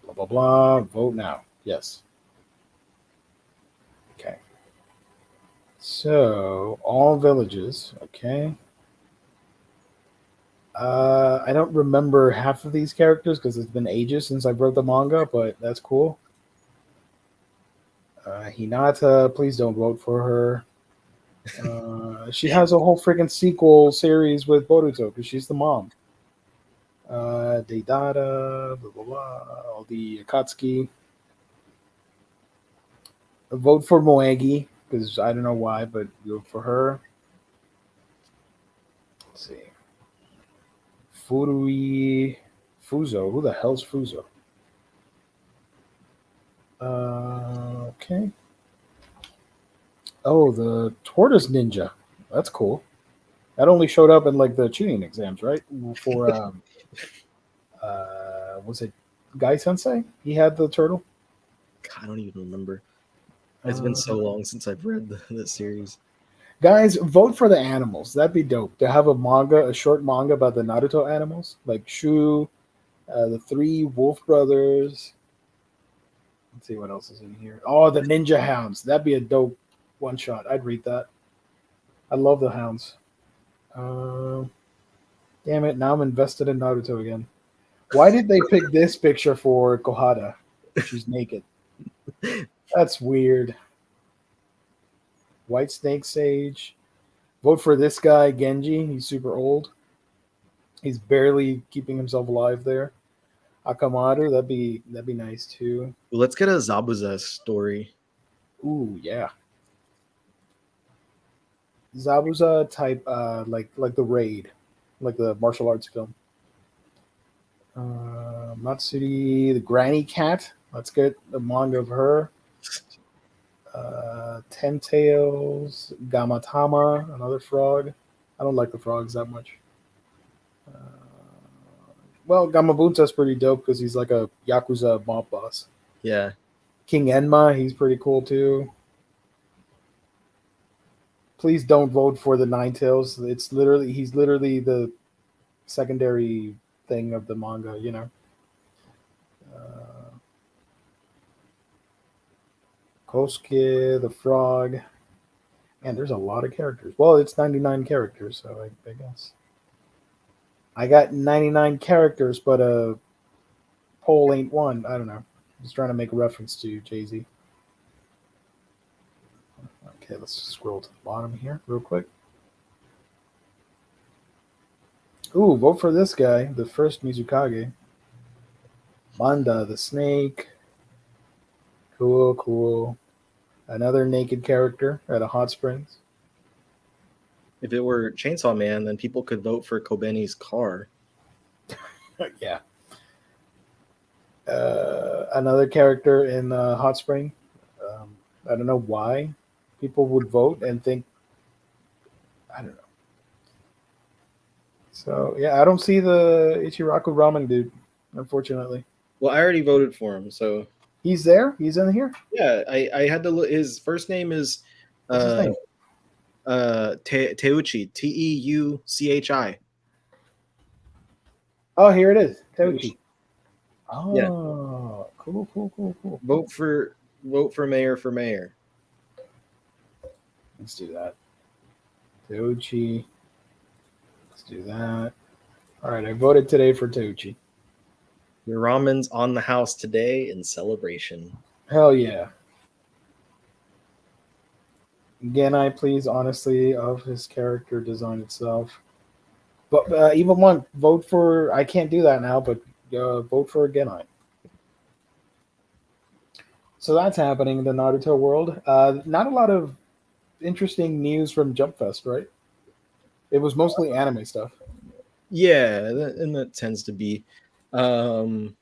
Blah, blah, blah. Vote now. Yes. Okay. So, all villages. Okay. I don't remember half of these characters because it's been ages since I wrote the manga, but that's cool. Hinata, please don't vote for her. She has a whole freaking sequel series with Boruto because she's the mom. Deidara, blah, blah, blah, all the Akatsuki. Vote for Moegi because I don't know why, but vote for her. Let's see. Furui Fuzo. Who the hell's Fuzo? Okay. Oh, the Tortoise Ninja. That's cool. That only showed up in like the tuning exams, right? For was it Guy Sensei? He had the turtle. God, I don't even remember. It's been so long since I've read the series. Guys, vote for the animals. That'd be dope. To have a short manga about the Naruto animals, like Shu, the three Wolf brothers. Let's see what else is in here. Oh, the Ninja Hounds. That'd be a dope one shot. I'd read that. I love the hounds. Damn it! Now I'm invested in Naruto again. Why did they pick this picture for Kohada? She's naked. That's weird. White Snake Sage. Vote for this guy, Genji. He's super old. He's barely keeping himself alive there. Akamaru, that'd be nice too. Let's get a Zabuza story. Ooh, yeah. Zabuza type, like the Raid, like the martial arts film. Matsuri, the Granny Cat. Let's get the manga of her. Ten Tails, Gamatama, another frog. I don't like the frogs that much. Uh, well, Gamabunta's pretty dope because he's like a Yakuza mob boss. Yeah. King Enma, he's pretty cool too. Please don't vote for the Nine Tails. He's literally the secondary thing of the manga, you know. Uh, Kosuke, the frog. Man, there's a lot of characters. Well, it's 99 characters, so I guess. I got 99 characters, but a poll ain't one. I don't know. Just trying to make a reference to Jay Z. Okay, let's scroll to the bottom here real quick. Ooh, vote for this guy, the first Mizukage. Manda, the snake. Cool, cool. Another naked character at a hot springs. If it were Chainsaw Man, then people could vote for Kobeni's car. Yeah. Another character in Hot Spring. I don't know why people would vote and think. I don't know. So yeah, I don't see the Ichiraku Ramen dude, unfortunately. Well, I already voted for him, so He's there. He's in here. yeah. I had to look. His first name is What's his name? Teuchi, Teuchi. Oh, here it is. Teuchi. Teuchi. Oh, cool, cool, cool, cool. Vote for mayor for mayor. Let's do that. Teuchi. Let's do that. All right, I voted today for Teuchi. Your ramen's on the house today in celebration. Hell yeah. Genai, please, honestly, of his character design itself. But even one, vote for. I can't do that now, but vote for Genai. So that's happening in the Naruto world. Not a lot of interesting news from Jump Fest, right? It was mostly anime stuff. Yeah, and that tends to be. I'm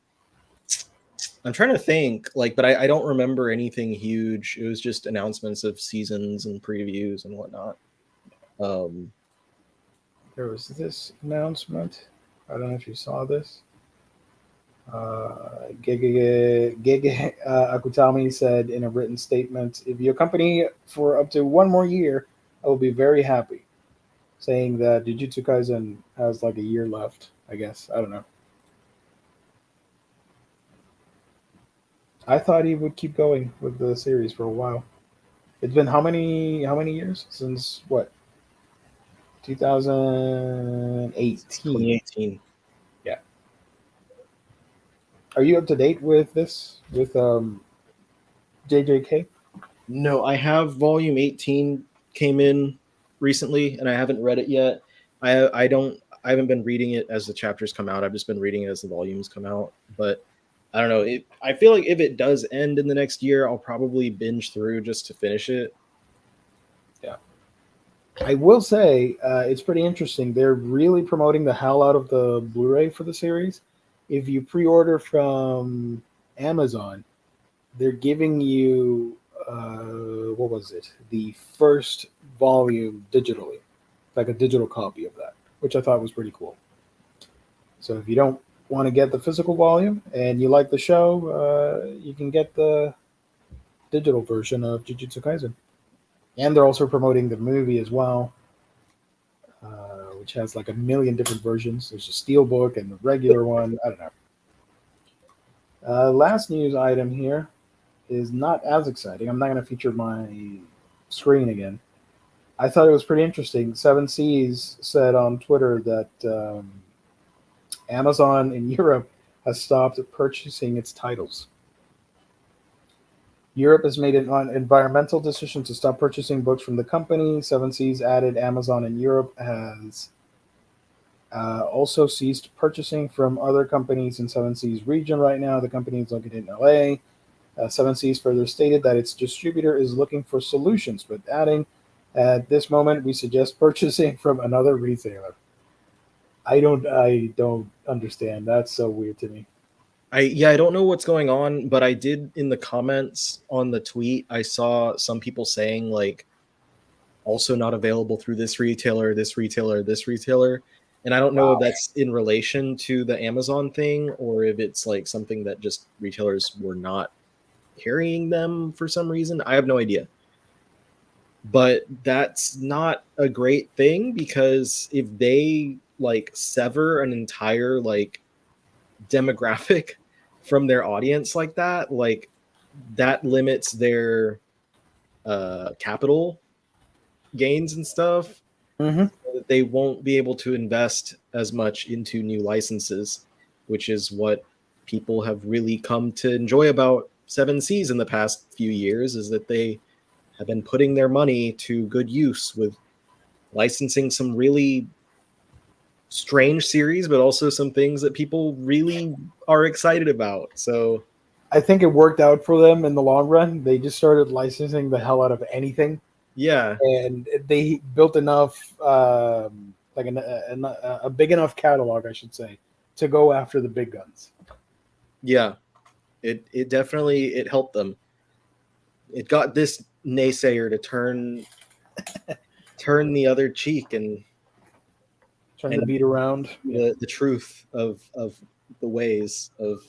trying to think, but I don't remember anything huge. It was just announcements of seasons and previews and whatnot. There was this announcement. I don't know if you saw this. Gege Akutami said in a written statement, "If you accompany for up to one more year, I will be very happy." Saying that Jujutsu Kaisen has like a year left, I guess. I don't know. I thought he would keep going with the series for a while. It's been how many years since what? 2018. 2018. Yeah. Are you up to date with this with JJK? No, I have volume 18 came in recently and I haven't read it yet. I haven't been reading it as the chapters come out. I've just been reading it as the volumes come out. But I don't know. I feel like if it does end in the next year, I'll probably binge through just to finish it. Yeah. I will say it's pretty interesting. They're really promoting the hell out of the Blu-ray for the series. If you pre-order from Amazon, they're giving you what was it? The first volume digitally, like a digital copy of that, which I thought was pretty cool. So if you don't want to get the physical volume and you like the show, you can get the digital version of Jujutsu Kaisen. And they're also promoting the movie as well, which has like a million different versions. There's a steelbook and the regular one. I don't know. Last news item here is not as exciting. I'm not going to feature my screen again. I thought it was pretty interesting. Seven Seas said on Twitter that Amazon in Europe has stopped purchasing its titles. Europe has made an environmental decision to stop purchasing books from the company. Seven Seas added Amazon in Europe has also ceased purchasing from other companies in Seven Seas region right now. The company is located in LA. Seven Seas further stated that its distributor is looking for solutions, but adding, at this moment, we suggest purchasing from another retailer. I don't understand. That's so weird to me. I don't know what's going on, but I did in the comments on the tweet, I saw some people saying also not available through this retailer, this retailer, this retailer. And I don't know if Wow. that's in relation to the Amazon thing or if it's like something that just retailers were not carrying them for some reason. I have no idea. But that's not a great thing because if they like sever an entire like demographic from their audience like that limits their capital gains and stuff. Mm-hmm. They won't be able to invest as much into new licenses, which is what people have really come to enjoy about Seven Seas in the past few years, is that they have been putting their money to good use with licensing some really strange series, but also some things that people really are excited about. So I think it worked out for them in the long run. They just started licensing the hell out of anything, yeah, and they built enough, like a big enough catalog, I should say, to go after the big guns. yeah, it definitely it helped them. It got this naysayer to turn the other cheek and Turn the beat around. the truth of the ways of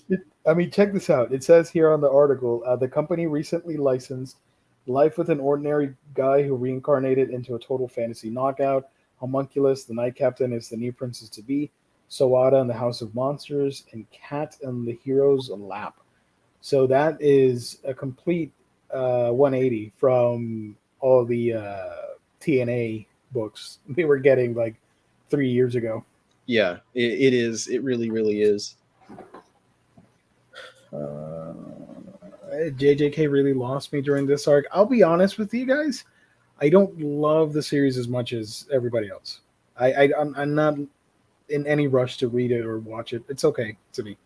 I mean, check this out. It says here on the article, the company recently licensed Life with an Ordinary Guy Who Reincarnated into a Total Fantasy Knockout, Homunculus, the Night Captain is the New Princess to Be, Sawada and the House of Monsters, and Cat and the Hero's Lap. So that is a complete 180 from all the TNA books we were getting like 3 years ago. yeah, it is, it really is. JJK really lost me during this arc. I'll be honest with you guys. I don't love the series as much as everybody else. I'm not in any rush to read it or watch it. It's okay to me.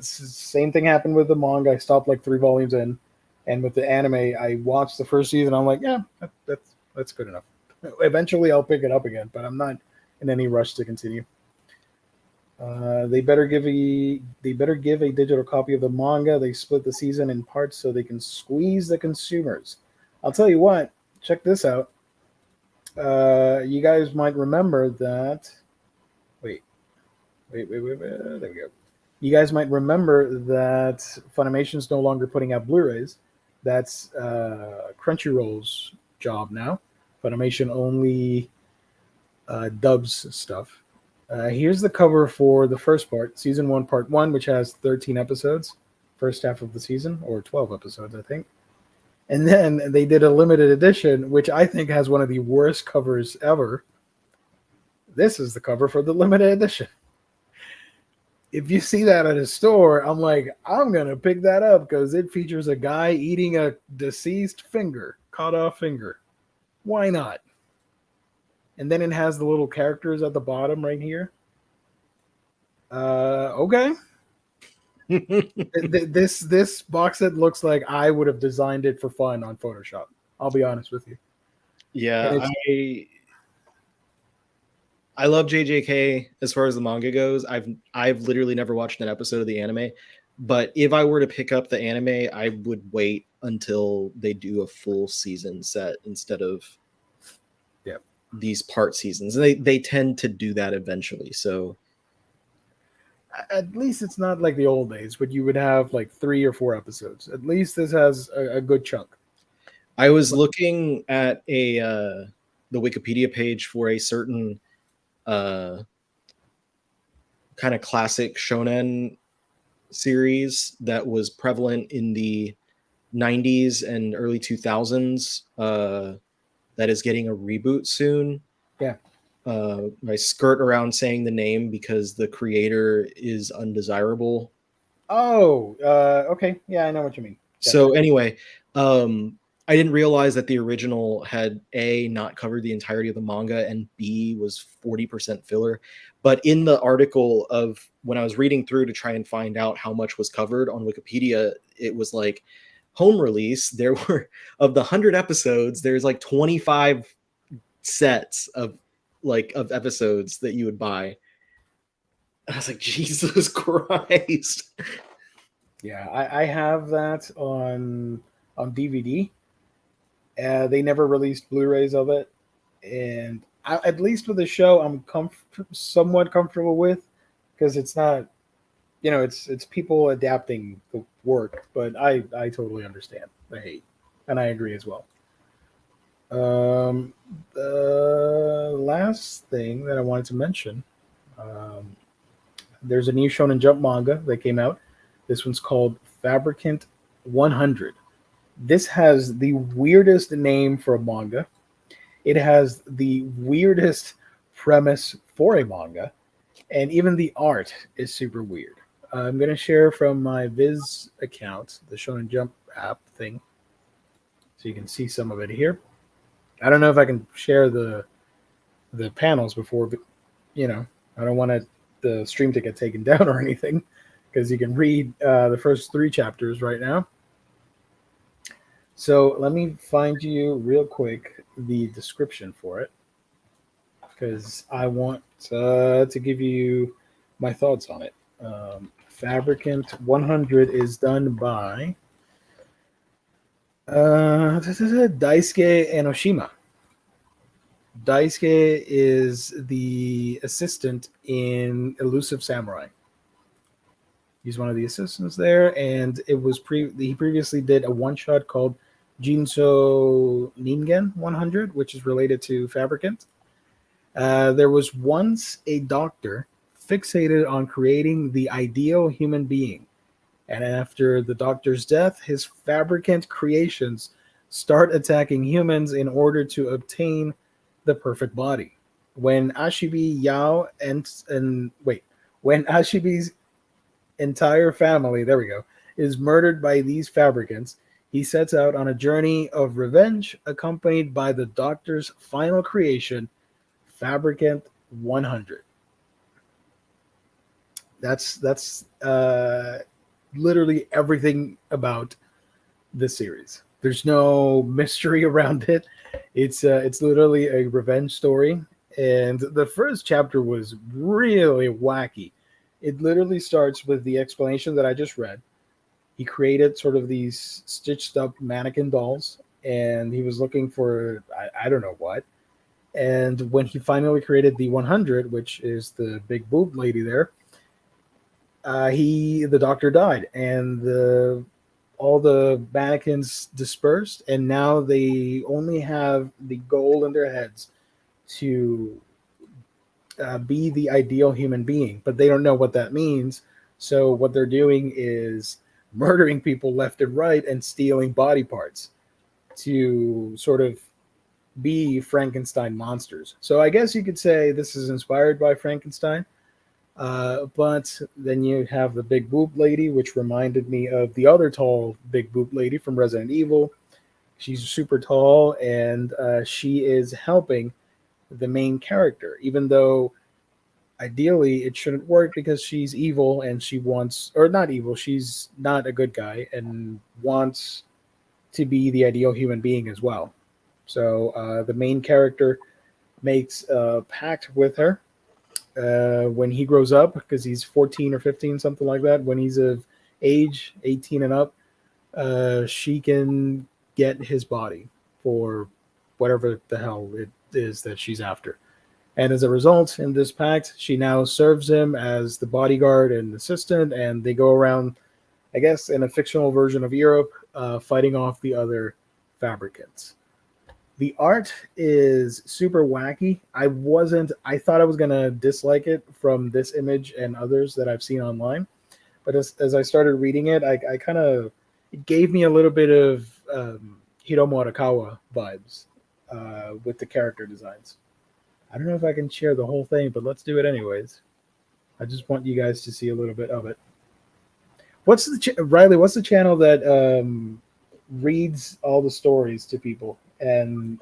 Same thing happened with the manga. I stopped like 3 volumes in, and with the anime, I watched the first season. I'm like, yeah, that's good enough. Eventually, I'll pick it up again, but I'm not in any rush to continue. They better give a digital copy of the manga. They split the season in parts so they can squeeze the consumers. I'll tell you what. Check this out. You guys might remember that. Wait. There we go. You guys might remember that Funimation's no longer putting out Blu-rays. That's Crunchyroll's job now. Funimation only dubs stuff. Here's the cover for the first part, season 1, part 1, which has 13 episodes, first half of the season, or 12 episodes, I think. And then they did a limited edition, which I think has one of the worst covers ever. This is the cover for the limited edition. If you see that at a store, I'm like, I'm going to pick that up because it features a guy eating a deceased finger, cut off finger. Why not? And then it has the little characters at the bottom right here. Okay. This box set looks like I would have designed it for fun on Photoshop. I'll be honest with you. Yeah, I love JJK as far as the manga goes. I've literally never watched an episode of the anime, but if I were to pick up the anime, I would wait until they do a full season set instead of these part seasons. They tend to do that eventually. So at least it's not like the old days, but you would have like 3 or 4 episodes. At least this has a good chunk. I was looking at the Wikipedia page for a certain kind of classic shonen series that was prevalent in the 90s and early 2000s that is getting a reboot soon. Yeah. I skirt around saying the name because the creator is undesirable. Oh, okay. Yeah, I know what you mean. So anyway, I didn't realize that the original had A, not covered the entirety of the manga, and B, was 40% filler. But in the article of when I was reading through to try and find out how much was covered on Wikipedia, it was like home release. There were, of the 100 episodes, there's like 25 sets of episodes that you would buy. I was like, Jesus Christ. Yeah, I have that on DVD. They never released Blu-rays of it, and at least with the show, I'm somewhat comfortable with, because it's not, it's people adapting the work, but I totally understand the hate, and I agree as well. The last thing that I wanted to mention, um, there's a new Shonen Jump manga that came out. This one's called Fabricant 100. This has the weirdest name for a manga. It has the weirdest premise for a manga, and even the art is super weird. I'm going to share from my Viz account, the Shonen Jump app thing, so you can see some of it here. I don't know if I can share the panels before, but I don't want the stream to get taken down or anything, because you can read the first 3 chapters right now. So let me find you real quick the description for it, because I want to give you my thoughts on it. Fabricant 100 is done by Daisuke Enoshima. Daisuke is the assistant in Elusive Samurai. He's one of the assistants there, and he previously did a one-shot called Jinso Ningen 100, which is related to Fabricant. There was once a doctor fixated on creating the ideal human being, and after the doctor's death, his Fabricant creations start attacking humans in order to obtain the perfect body. When Ashibi Yao when Ashibi's entire family, there we go, is murdered by these Fabricants, he sets out on a journey of revenge, accompanied by the doctor's final creation, Fabricant 100. That's literally everything about this series. There's no mystery around it. It's literally a revenge story, and the first chapter was really wacky. It literally starts with the explanation that I just read. He created sort of these stitched up mannequin dolls, and he was looking for I don't know what. And when he finally created the 100, which is the big boob lady there, the doctor died, and all the mannequins dispersed, and now they only have the goal in their heads to be the ideal human being, but they don't know what that means. So what they're doing is murdering people left and right and stealing body parts to sort of be Frankenstein monsters. So I guess you could say this is inspired by Frankenstein. But then you have the big boob lady, which reminded me of the other tall big boob lady from Resident Evil. She's super tall, and she is helping the main character, even though ideally it shouldn't work, because she's evil and she wants, or not evil, she's not a good guy and wants to be the ideal human being as well. So the main character makes a pact with her when he grows up, because he's 14 or 15, something like that. When he's of age, 18 and up, she can get his body for whatever the hell it is that she's after. And as a result, in this pact, she now serves him as the bodyguard and assistant, and they go around, I guess, in a fictional version of Europe, fighting off the other Fabricants. The art is super wacky. I thought I was going to dislike it from this image and others that I've seen online. But as I started reading it, I kind of, it gave me a little bit of Hiromu Arakawa vibes with the character designs. I don't know if I can share the whole thing, but let's do it anyways. I just want you guys to see a little bit of it. Riley, what's the channel that reads all the stories to people and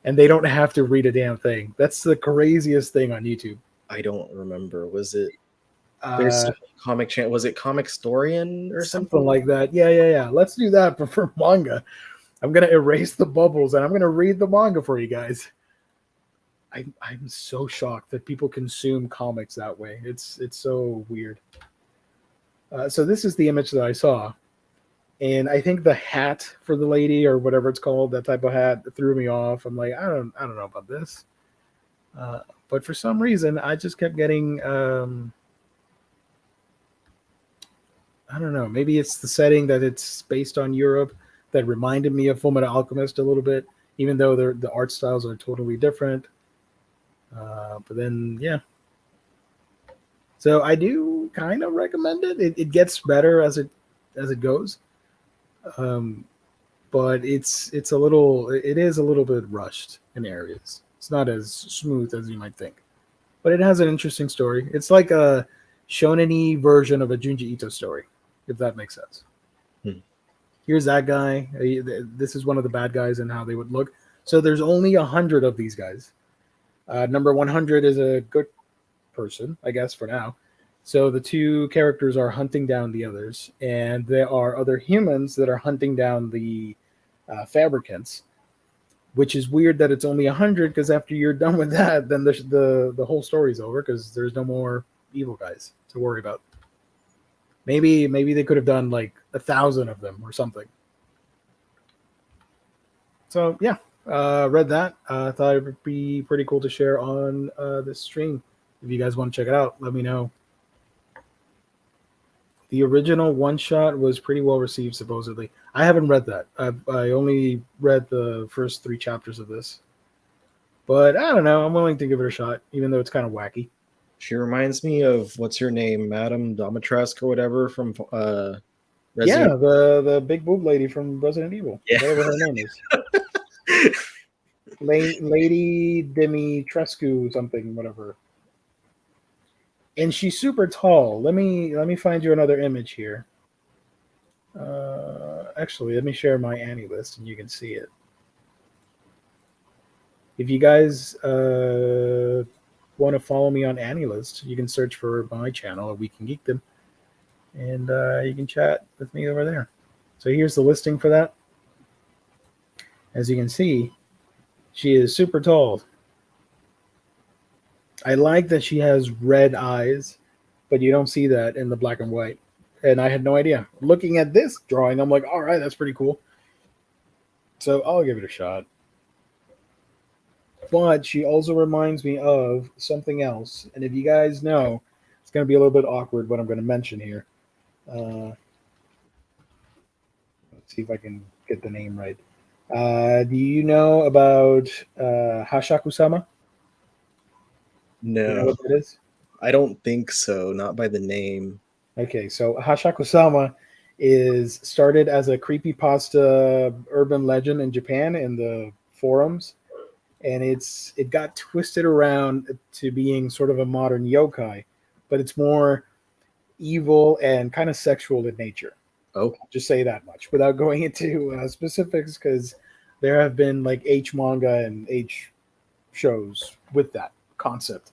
they don't have to read a damn thing? That's the craziest thing on YouTube. I don't remember. Was it there's a comic channel? Was it Comic Storian or something like that? Yeah. Let's do that for manga. I'm gonna erase the bubbles and I'm gonna read the manga for you guys. I'm so shocked that people consume comics that way. It's so weird. So this is the image that I saw. And I think the hat for the lady or whatever it's called, that type of hat, threw me off. I'm like, I don't know about this. But for some reason, I just kept getting. I don't know. Maybe it's the setting that it's based on Europe that reminded me of Fullmetal Alchemist a little bit, even though the art styles are totally different. But then, yeah. So I do kind of recommend it. It gets better as it goes, um, but it is a little bit rushed in areas. It's not as smooth as you might think, but it has an interesting story. It's like a shonen version of a Junji Ito story, if that makes sense. Hmm. Here's that guy. This is one of the bad guys and how they would look. So there's only 100 of these guys. Number 100 is a good person, I guess, for now. So the two characters are hunting down the others, and there are other humans that are hunting down the fabricants, which is weird that it's only 100 because after you're done with that, then the whole story's over because there's no more evil guys to worry about. Maybe they could have done like 1,000 of them or something. So yeah, read that. Thought it would be pretty cool to share on this stream. If you guys want to check it out, let me know. The original one shot was pretty well received, supposedly. I haven't read that. I only read the first 3 chapters of this, but I don't know. I'm willing to give it a shot, even though it's kind of wacky. She reminds me of what's her name, Madame Domitresk or whatever from Yeah, Resident. the big boob lady from Resident Evil, Yeah. whatever her name is, Lady Dimitrescu something, whatever. And she's super tall. Let me find you another image here. Actually, let me share my Annie list and you can see it. If you guys want to follow me on Annie list, you can search for my channel, We Can Geek Them, and you can chat with me over there. So here's the listing for that. As you can see, she is super tall. I like that she has red eyes, but you don't see that in the black and white. And I had no idea. Looking at this drawing, I'm like, all right, that's pretty cool. So I'll give it a shot. But she also reminds me of something else. And if you guys know, it's going to be a little bit awkward what I'm going to mention here. Let's see if I can get the name right. Do you know about Hashaku-sama? No, You know what that is? I don't think so. Not by the name. Okay, so Hashaku-sama is started as a creepypasta urban legend in Japan in the forums, and it got twisted around to being sort of a modern yokai, but it's more evil and kind of sexual in nature. Oh, I'll just say that much without going into specifics, because there have been like H manga and H shows with that concept.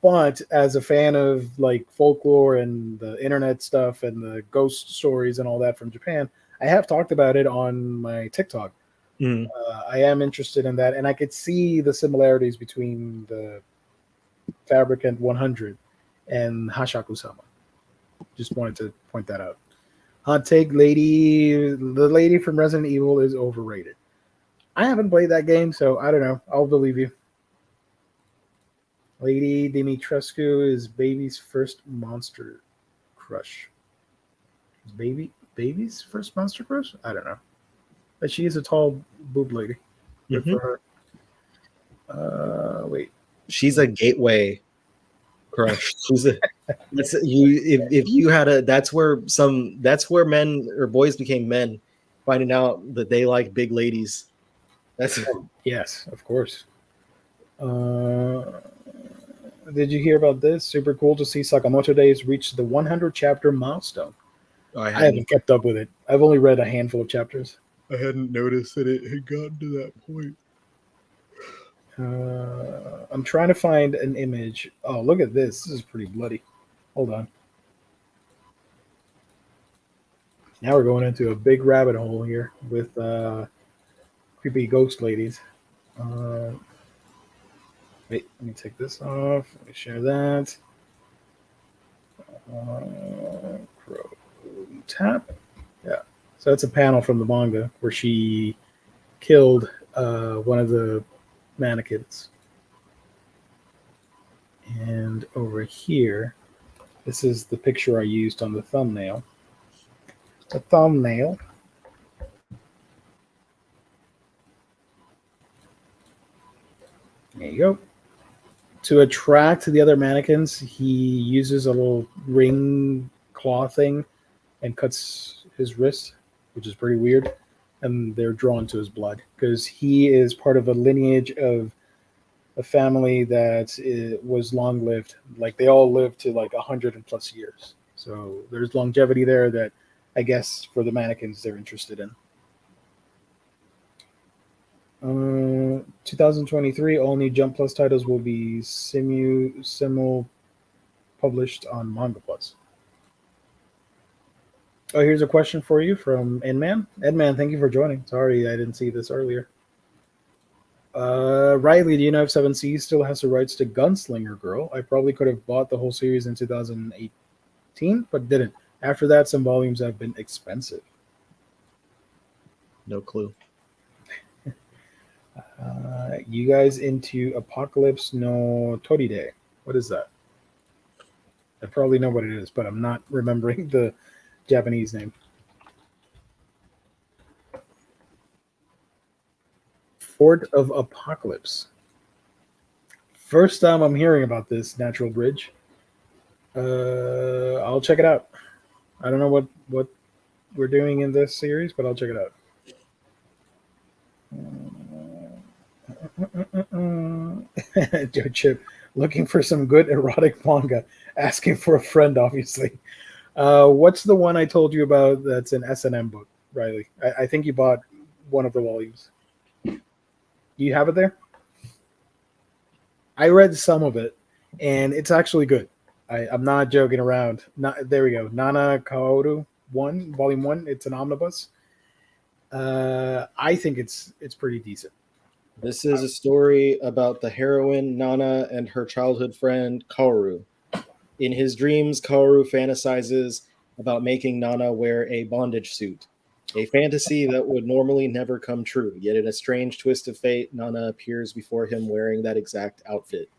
But as a fan of like folklore and the internet stuff and the ghost stories and all that from Japan, I have talked about it on my TikTok. mm. I am interested in that, and I could see the similarities between the Fabricant 100 and Hashaku-sama. Just wanted to point that out. Hot take, the lady from Resident Evil is overrated. I haven't played that game, so I don't know. I'll believe you. Lady Dimitrescu is baby's first monster crush. Is baby's first monster crush? I don't know. But she is a tall boob lady. Good for her. Wait. She's a gateway crush. If you had a that's where men or boys became men, finding out that they like big ladies. That's Yes, of course. Did you hear about this? Super cool to see Sakamoto Days reach the 100 chapter milestone. I haven't kept up with it. I've only read a handful of chapters. I hadn't noticed that it had gotten to that point. I'm trying to find an image. Oh, look at this. This is pretty bloody. Hold on. Now we're going into a big rabbit hole here with creepy ghost ladies. Wait, let me take this off. Let me share that. Chrome tap. Yeah. So that's a panel from the manga where she killed one of the mannequins. And over here, this is the picture I used on the thumbnail. The thumbnail. There you go. To attract the other mannequins, he uses a little ring claw thing and cuts his wrist, which is pretty weird. And they're drawn to his blood because he is part of a lineage of a family that was long lived. Like they all lived to like 100+ years. So there's longevity there that I guess for the mannequins they're interested in. 2023, all new Jump Plus titles will be simul published on Manga Plus. Oh, here's a question for you from Edman. Edman, thank you for joining. Sorry, I didn't see this earlier. Riley, do you know if 7C still has the rights to Gunslinger Girl? I probably could have bought the whole series in 2018, but didn't. After that, some volumes have been expensive. No clue. You guys into Apocalypse no Toride? What is that? I probably know what it is, but I'm not remembering the Japanese name. Fort of Apocalypse. First time I'm hearing about this Natural Bridge. I'll check it out. I don't know what we're doing in this series, but I'll check it out. Joe Chip, looking for some good erotic manga, asking for a friend, obviously. What's the one I told you about that's an S&M book, Riley? I think you bought one of the volumes. Do you have it there? I read some of it, and it's actually good. I'm not joking around. There we go. Nana Kaoru 1, Volume 1. It's an omnibus. I think it's pretty decent. This is a story about the heroine Nana and her childhood friend Kaoru. In his dreams, Kaoru fantasizes about making Nana wear a bondage suit, a fantasy that would normally never come true. Yet in a strange twist of fate, Nana appears before him wearing that exact outfit.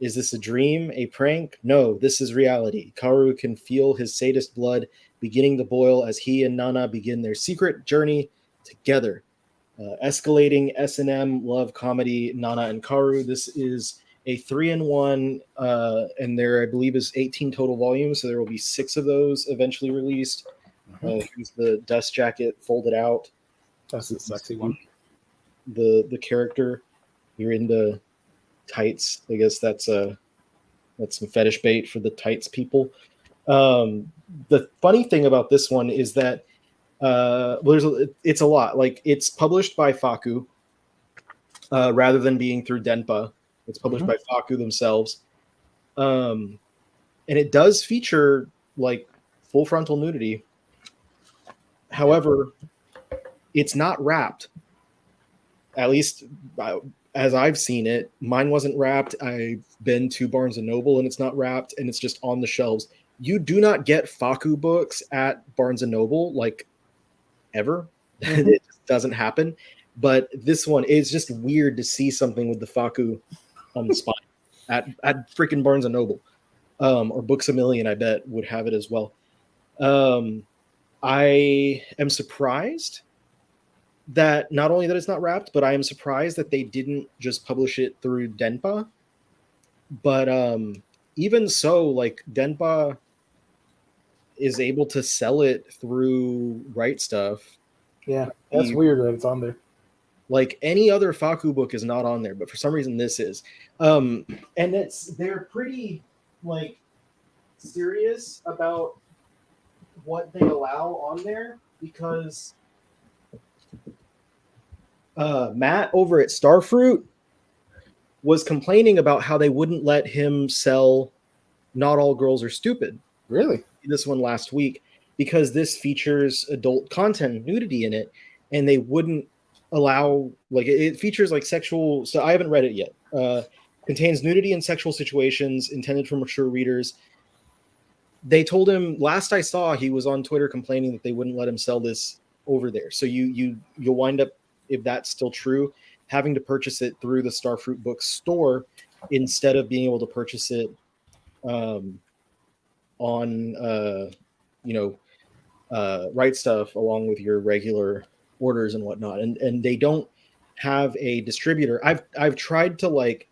Is this a dream, a prank? No, this is reality. Kaoru can feel his sadist blood beginning to boil as he and Nana begin their secret journey together. Escalating S&M love comedy, Nana and Kaoru. This is a 3-in-1, and there, I believe, is 18 total volumes, so there will be 6 of those eventually released. Here's the dust jacket folded out. That's the sexy one. The character, you're into tights. I guess that's some fetish bait for the tights people. The funny thing about this one is that it's a lot. Like, it's published by Faku rather than being through Denpa. It's published by Faku themselves, and it does feature like full frontal nudity. However, it's not wrapped. At least as I've seen it, mine wasn't wrapped. I've been to Barnes and Noble and it's not wrapped, and it's just on the shelves. You do not get Faku books at Barnes and Noble, like, ever. It just doesn't happen. But this one is just weird to see something with the Faku on the spine at freaking Barnes and Noble, or Books A Million. I bet would have it as well. I am surprised that not only that it's not wrapped, but I am surprised that they didn't just publish it through Denpa. But even so, like, Denpa is able to sell it through Right Stuff. Yeah, that's weird that it's on there. Like, any other Faku book is not on there, but for some reason this is. And they're pretty, like, serious about what they allow on there, because Matt over at Starfruit was complaining about how they wouldn't let him sell Not All Girls Are Stupid. Really? This one last week, because this features adult content, nudity in it, and they wouldn't allow, like, it features like sexual. So I haven't read it yet. Contains nudity and sexual situations intended for mature readers. they told him, last I saw, he was on Twitter complaining that they wouldn't let him sell this over there. So you'll wind up, if that's still true, having to purchase it through the Starfruit Books store instead of being able to purchase it on Right Stuff along with your regular orders and whatnot. And they don't have a distributor. I've tried to like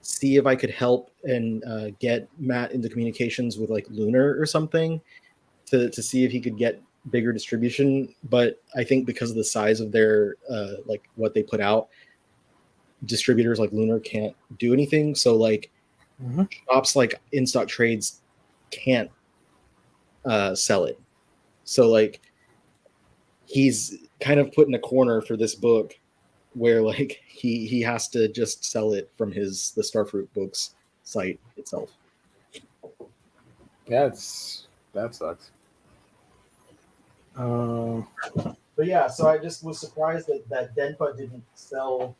see if I could help and get Matt into communications with like Lunar or something to see if he could get bigger distribution. But I think because of the size of their like what they put out, distributors like Lunar can't do anything. So like shops like In Stock Trades can't sell it. So like he's kind of put in a corner for this book where like he has to just sell it from the Starfruit Books site itself. Yeah, that sucks. But yeah, so I just was surprised that Denpa didn't sell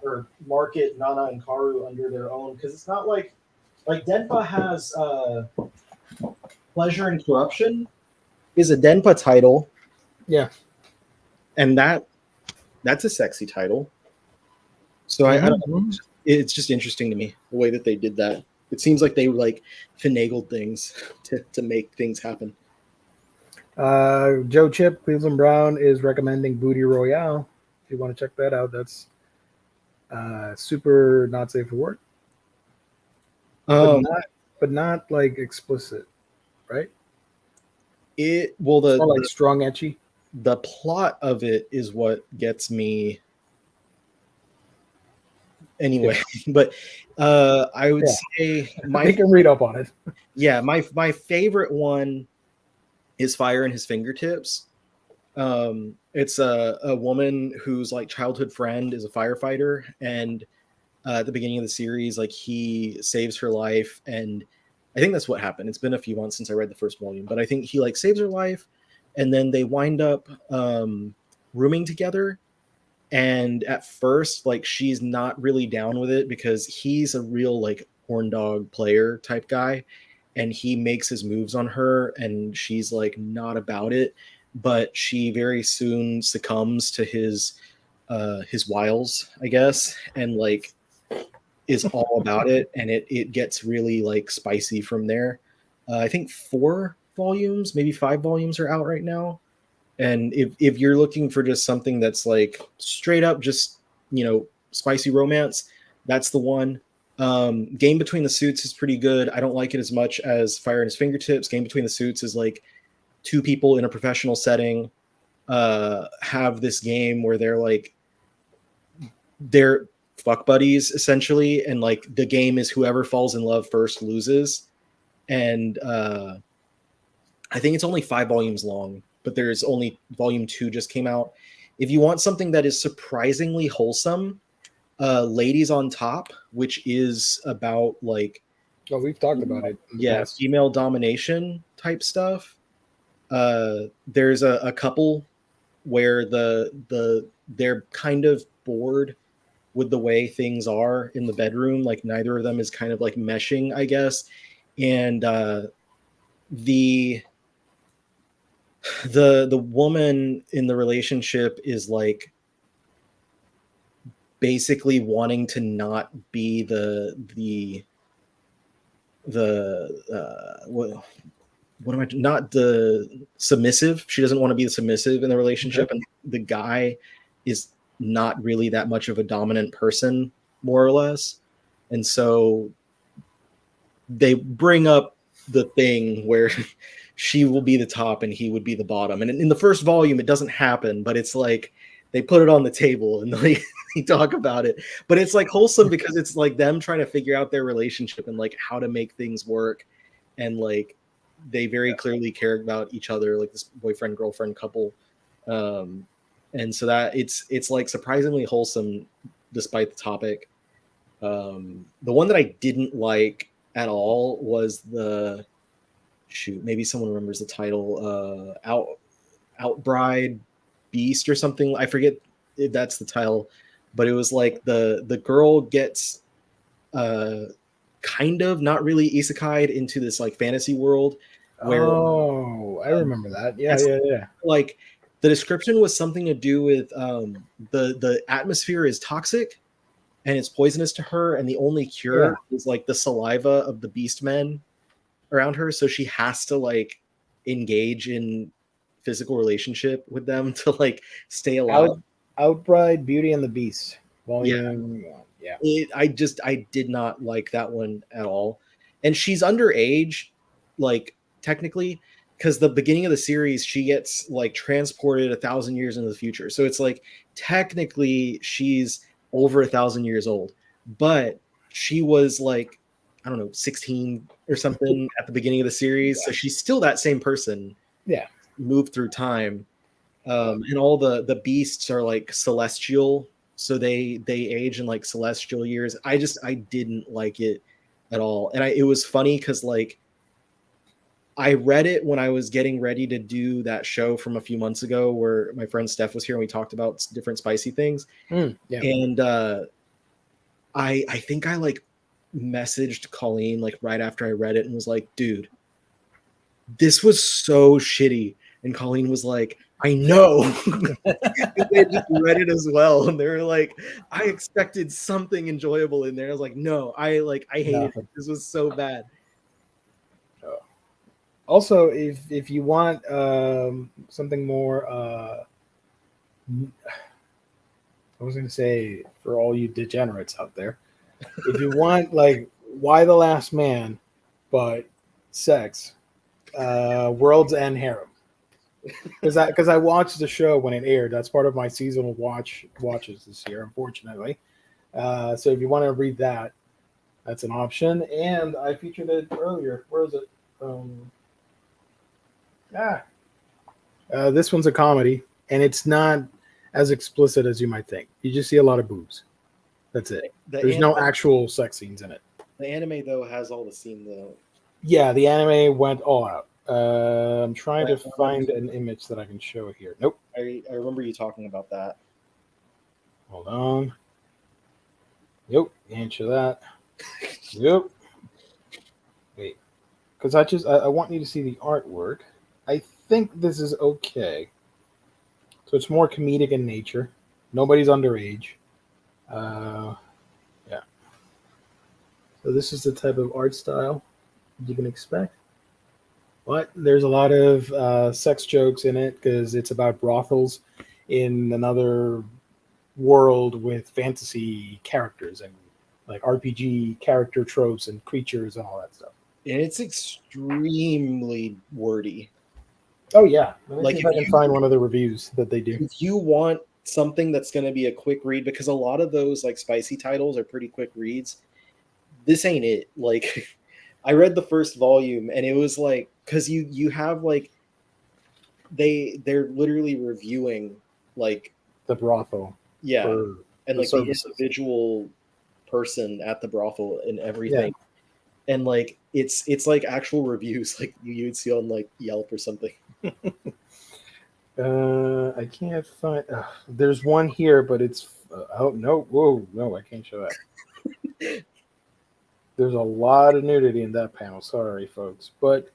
or market Nana and Karu under their own, because it's not like Denpa has Pleasure and Corruption is a Denpa title. Yeah. And that's a sexy title. So I don't know. It's just interesting to me the way that they did that. It seems like they like finagled things to make things happen. Joe Chip, Cleveland Brown is recommending Booty Royale. If you want to check that out, that's super not safe for work. But not like explicit, right? The like strong ecchi. The plot of it is what gets me anyway. But I would say I can read up on it. Yeah, my favorite one is Fire in His Fingertips. It's a woman whose like childhood friend is a firefighter, and at the beginning of the series, like he saves her life, and I think that's what happened. It's been a few months since I read the first volume, but I think he like saves her life, and then they wind up rooming together. And at first, like she's not really down with it because he's a real like horn dog player type guy, and he makes his moves on her, and she's like not about it. But she very soon succumbs to his wiles, I guess, and like is all about it, and it gets really like spicy from there. I think 4 volumes, maybe 5 volumes are out right now. And if you're looking for just something that's like straight up just, spicy romance, that's the one. Game Between the Suits is pretty good. I don't like it as much as Fire in His Fingertips. Game Between the Suits is like 2 people in a professional setting have this game where they're fuck buddies essentially, and like the game is whoever falls in love first loses. And I think it's only 5 volumes long, but there's only volume 2 just came out. If you want something that is surprisingly wholesome, Ladies on Top, which is about like we've talked about it. Female domination type stuff. There's a couple where they're kind of bored with the way things are in the bedroom. Like neither of them is kind of like meshing, I guess. And the woman in the relationship is like basically wanting to not be not the submissive. She doesn't want to be the submissive in the relationship. And the guy is not really that much of a dominant person, more or less. And so they bring up the thing where she will be the top and he would be the bottom. And in the first volume, it doesn't happen, but it's like they put it on the table and they talk about it. But it's like wholesome because it's like them trying to figure out their relationship and like how to make things work. And like they very clearly care about each other, like this boyfriend girlfriend couple. And so that it's like surprisingly wholesome despite the topic. The one that I didn't like at all was maybe someone remembers the title, Outbride Beast or something. I forget if that's the title, but it was like the girl gets kind of not really isekai'd into this like fantasy world, where I remember that. Yeah, that's yeah. like the description was something to do with the atmosphere is toxic and it's poisonous to her, and the only Yeah. cure is like the saliva of the beast men around her, so she has to like engage in physical relationship with them to like stay alive. Outbride Beauty and the Beast, Yeah, Volume 1. Yeah. I did not like that one at all. And she's underage, like technically, because the beginning of the series she gets like transported 1,000 years into the future. So it's like technically she's over 1,000 years old, but she was like, I don't know, 16 or something at the beginning of the series. So she's still that same person, Yeah. moved through time. And all the beasts are like celestial, so they age in like celestial years. I didn't like it at all, and it was funny because like I read it when I was getting ready to do that show from a few months ago where my friend Steph was here and we talked about different spicy things. Yeah. And I think I like messaged Colleen like right after I read it and was like, dude, this was so shitty. And Colleen was like, I know. They just read it as well. And they were like, I expected something enjoyable in there. I was like, no, I hated it. This was so bad. Also, if you want something more, I was going to say for all you degenerates out there, if you want like Why the Last Man, but sex, World's End Harem. Because I watched the show when it aired. That's part of my seasonal watches this year, unfortunately. So if you want to read that, that's an option. And I featured it earlier. Where is it? This one's a comedy, and it's not as explicit as you might think. You just see a lot of boobs. That's it. There's no actual sex scenes in it. The anime though has all the scenes though. Yeah, the anime went all out. I'm trying to find an image that I can show here. Nope. I remember you talking about that. Hold on. Yep, can't show that. Yep. Wait, because I want you to see the artwork. I think this is okay. So it's more comedic in nature. Nobody's underage. Yeah. So this is the type of art style you can expect. But there's a lot of sex jokes in it because it's about brothels in another world with fantasy characters and like RPG character tropes and creatures and all that stuff. And it's extremely wordy. Oh yeah, let me like see if I can find one of the reviews that they do. If you want something that's going to be a quick read, because a lot of those like spicy titles are pretty quick reads, this ain't it. Like I read the first volume and it was like, because you have like they're literally reviewing like the brothel, yeah, and like services. The individual person at the brothel and everything. Yeah. And like it's like actual reviews like you would see on like Yelp or something. I can't find. There's one here, but it's. Oh no! Whoa! No, I can't show that. There's a lot of nudity in that panel. Sorry, folks, but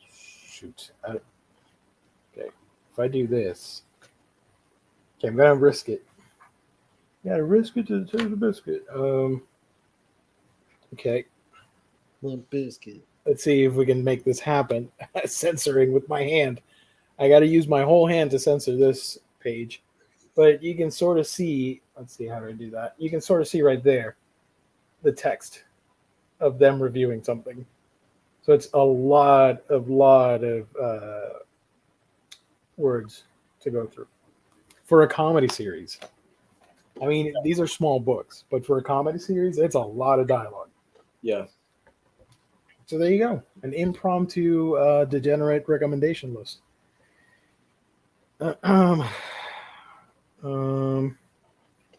shoot. Okay, if I do this, okay, I'm gonna risk it. You gotta risk it to the biscuit. Okay. Limp biscuit. Let's see if we can make this happen. Censoring with my hand. I got to use my whole hand to censor this page. But you can sort of see, let's see how do I do that. You can sort of see right there the text of them reviewing something. So it's a lot of words to go through. For a comedy series. I mean, these are small books, but for a comedy series, it's a lot of dialogue. Yeah. So there you go. An impromptu degenerate recommendation list.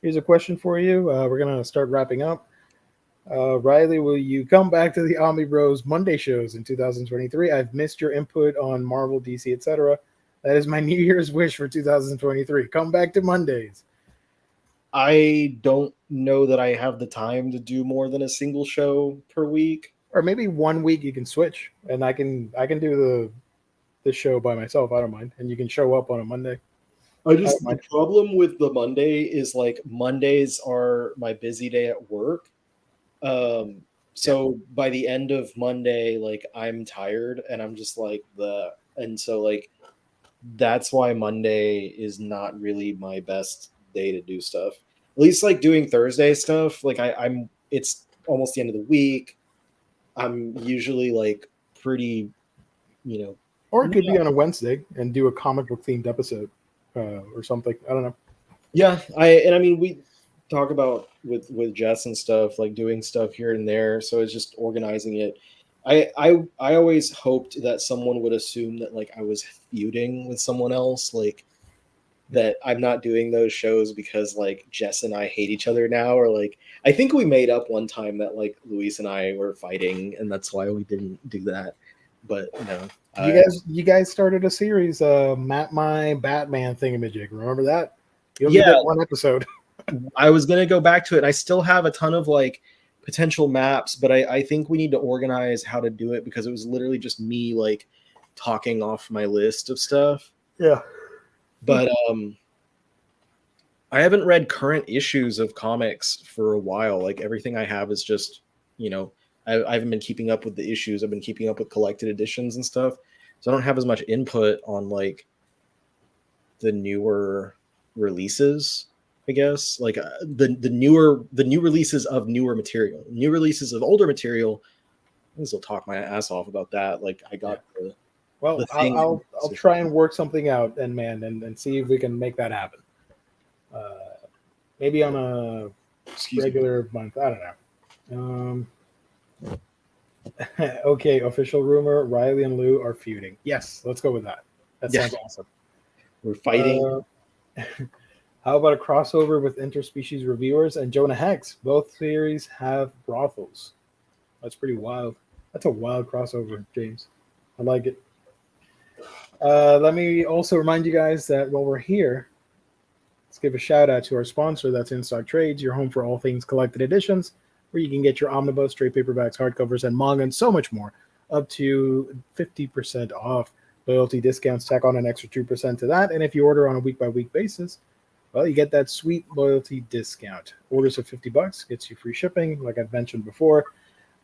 Here's a question for you. We're going to start wrapping up. Riley, will you come back to the Omnibros Monday shows in 2023? I've missed your input on Marvel, DC, etc. That is my New Year's wish for 2023. Come back to Mondays. I don't know that I have the time to do more than a single show per week. or maybe 1 week you can switch, and I can do the show by myself. I don't mind, and you can show up on a Monday. The problem with the Monday is like Mondays are my busy day at work. So by the end of Monday, like I'm tired and I'm just like and so like that's why Monday is not really my best day to do stuff. At least like doing Thursday stuff, like I'm it's almost the end of the week. I'm usually like pretty, Or it could be on a Wednesday and do a comic book themed episode or something. I don't know. Yeah, I mean we talk about with Jess and stuff, like doing stuff here and there. So it's just organizing it. I always hoped that someone would assume that like I was feuding with someone else, like that I'm not doing those shows because like Jess and I hate each other now, or like I think we made up one time that like Luis and I were fighting and that's why we didn't do that. But you guys started a series, my Batman thingamajig. Remember that? You only yeah, did one episode. I was gonna go back to it. I still have a ton of like potential maps, but I think we need to organize how to do it because it was literally just me like talking off my list of stuff. Yeah. But I haven't read current issues of comics for a while. Like everything I have is just, I haven't been keeping up with the issues. I've been keeping up with collected editions and stuff. So I don't have as much input on like the newer releases, I guess. Like the new releases of newer material. New releases of older material, I will talk my ass off about that. Like I got Well, I'll try and work something out and see if we can make that happen. Maybe on a regular month. I don't know. Okay, official rumor: Riley and Lou are feuding. Yes, let's go with that. That sounds awesome. We're fighting. How about a crossover with interspecies reviewers and Jonah Hex? Both series have brothels. That's pretty wild. That's a wild crossover, James. I like it. Let me also remind you guys that while we're here, let's give a shout out to our sponsor. That's In Stock Trades, your home for all things collected editions, where you can get your omnibus, trade paperbacks, hardcovers, and manga, and so much more, up to 50% off. Loyalty discounts tack on an extra 2% to that. And if you order on a week-by-week basis, well, you get that sweet loyalty discount. Orders of $50 gets you free shipping, like I've mentioned before.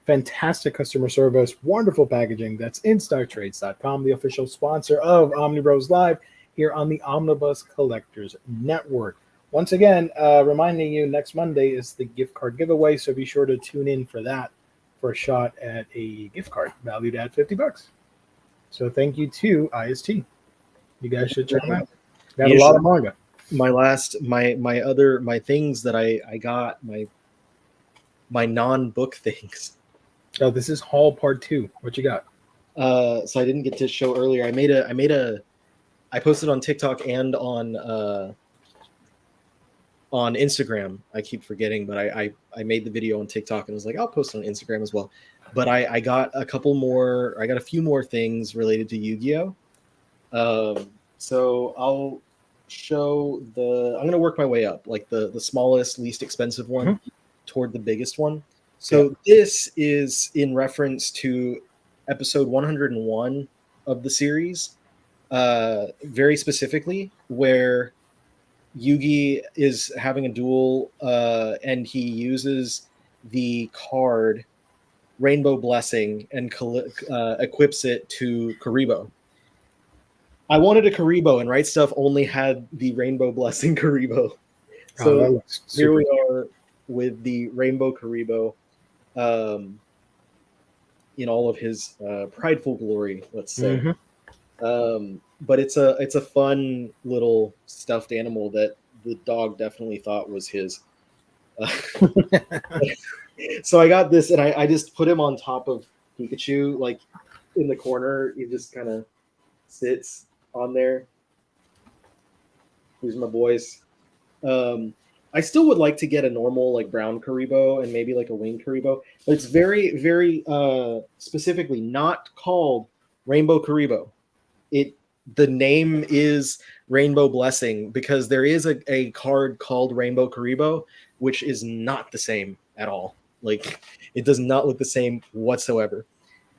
Fantastic customer service, wonderful packaging. That's InStockTrades.com, the official sponsor of Omnibros Live here on the Omnibus Collectors Network. Once again, reminding you, next Monday is the gift card giveaway, so be sure to tune in for that for a shot at a gift card valued at $50. So thank you to IST. You guys should check them out. Got a lot of manga. My things that I got, my non-book things. Oh, this is haul part 2. What you got? So I didn't get to show earlier. I posted on TikTok and on Instagram. I keep forgetting, but I made the video on TikTok and was like, I'll post on Instagram as well. But I got a few more things related to Yu-Gi-Oh. So I'll show I'm going to work my way up, like the smallest, least expensive one toward the biggest one. So this is in reference to episode 101 of the series, very specifically, where Yugi is having a duel and he uses the card Rainbow Blessing and equips it to Karibo. I wanted a Karibo, and Right Stuff only had the Rainbow Blessing Karibo. So here we are with the Rainbow Karibo in all of his prideful glory, let's say. But it's a fun little stuffed animal that the dog definitely thought was his. So I got this, and I just put him on top of Pikachu, like in the corner. He just kind of sits on there. These are my boys. I still would like to get a normal like brown Karibo and maybe like a winged Karibo, but it's very, very specifically not called Rainbow Karibo. The name is Rainbow Blessing because there is a card called Rainbow Karibo, which is not the same at all. Like, it does not look the same whatsoever.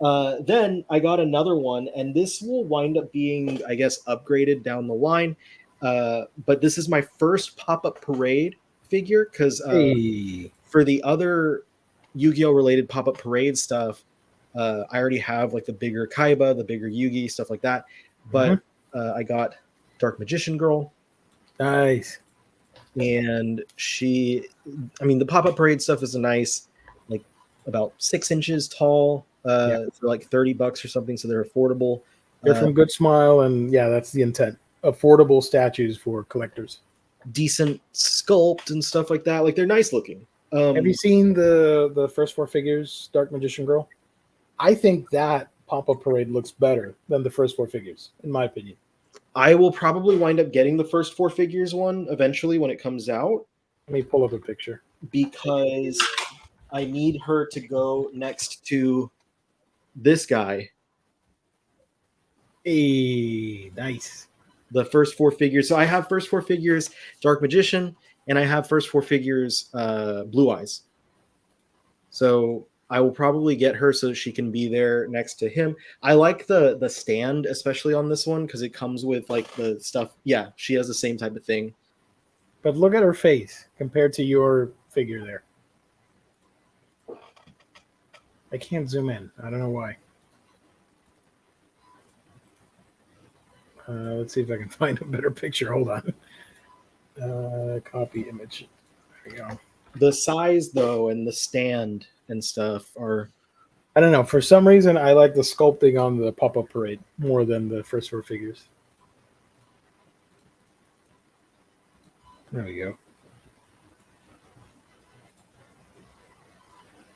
Then I got another one, and this will wind up being, I guess, upgraded down the line. But this is my first pop-up parade figure, because Hey. for the other Yu-Gi-Oh related pop-up parade stuff, I already have like the bigger Kaiba, the bigger Yugi, stuff like that. But I got Dark Magician Girl, Nice. and the pop-up parade stuff is nice, like about 6 inches tall, for like $30 or something, so they're affordable. They're from Good Smile, and yeah, that's the intent. Affordable statues for collectors. Decent sculpt and stuff like that. Like, they're nice looking. Have you seen the first 4 figures, Dark Magician Girl? I think that pop-up parade looks better than the first 4 figures, in my opinion. I will probably wind up getting the first 4 figures one eventually when it comes out. Let me pull up a picture. Because I need her to go next to this guy. Hey, nice. The first 4 figures. So I have first 4 figures Dark Magician, and I have first 4 figures Blue Eyes. So I will probably get her so she can be there next to him. I like the stand, especially on this one, because it comes with like the stuff. Yeah, she has the same type of thing. But look at her face compared to your figure there. I can't zoom in. I don't know why. Let's see if I can find a better picture. Hold on. Copy image. There we go. The size, though, and the stand and stuff are... I don't know. For some reason, I like the sculpting on the pop-up parade more than the first 4 figures. There we go.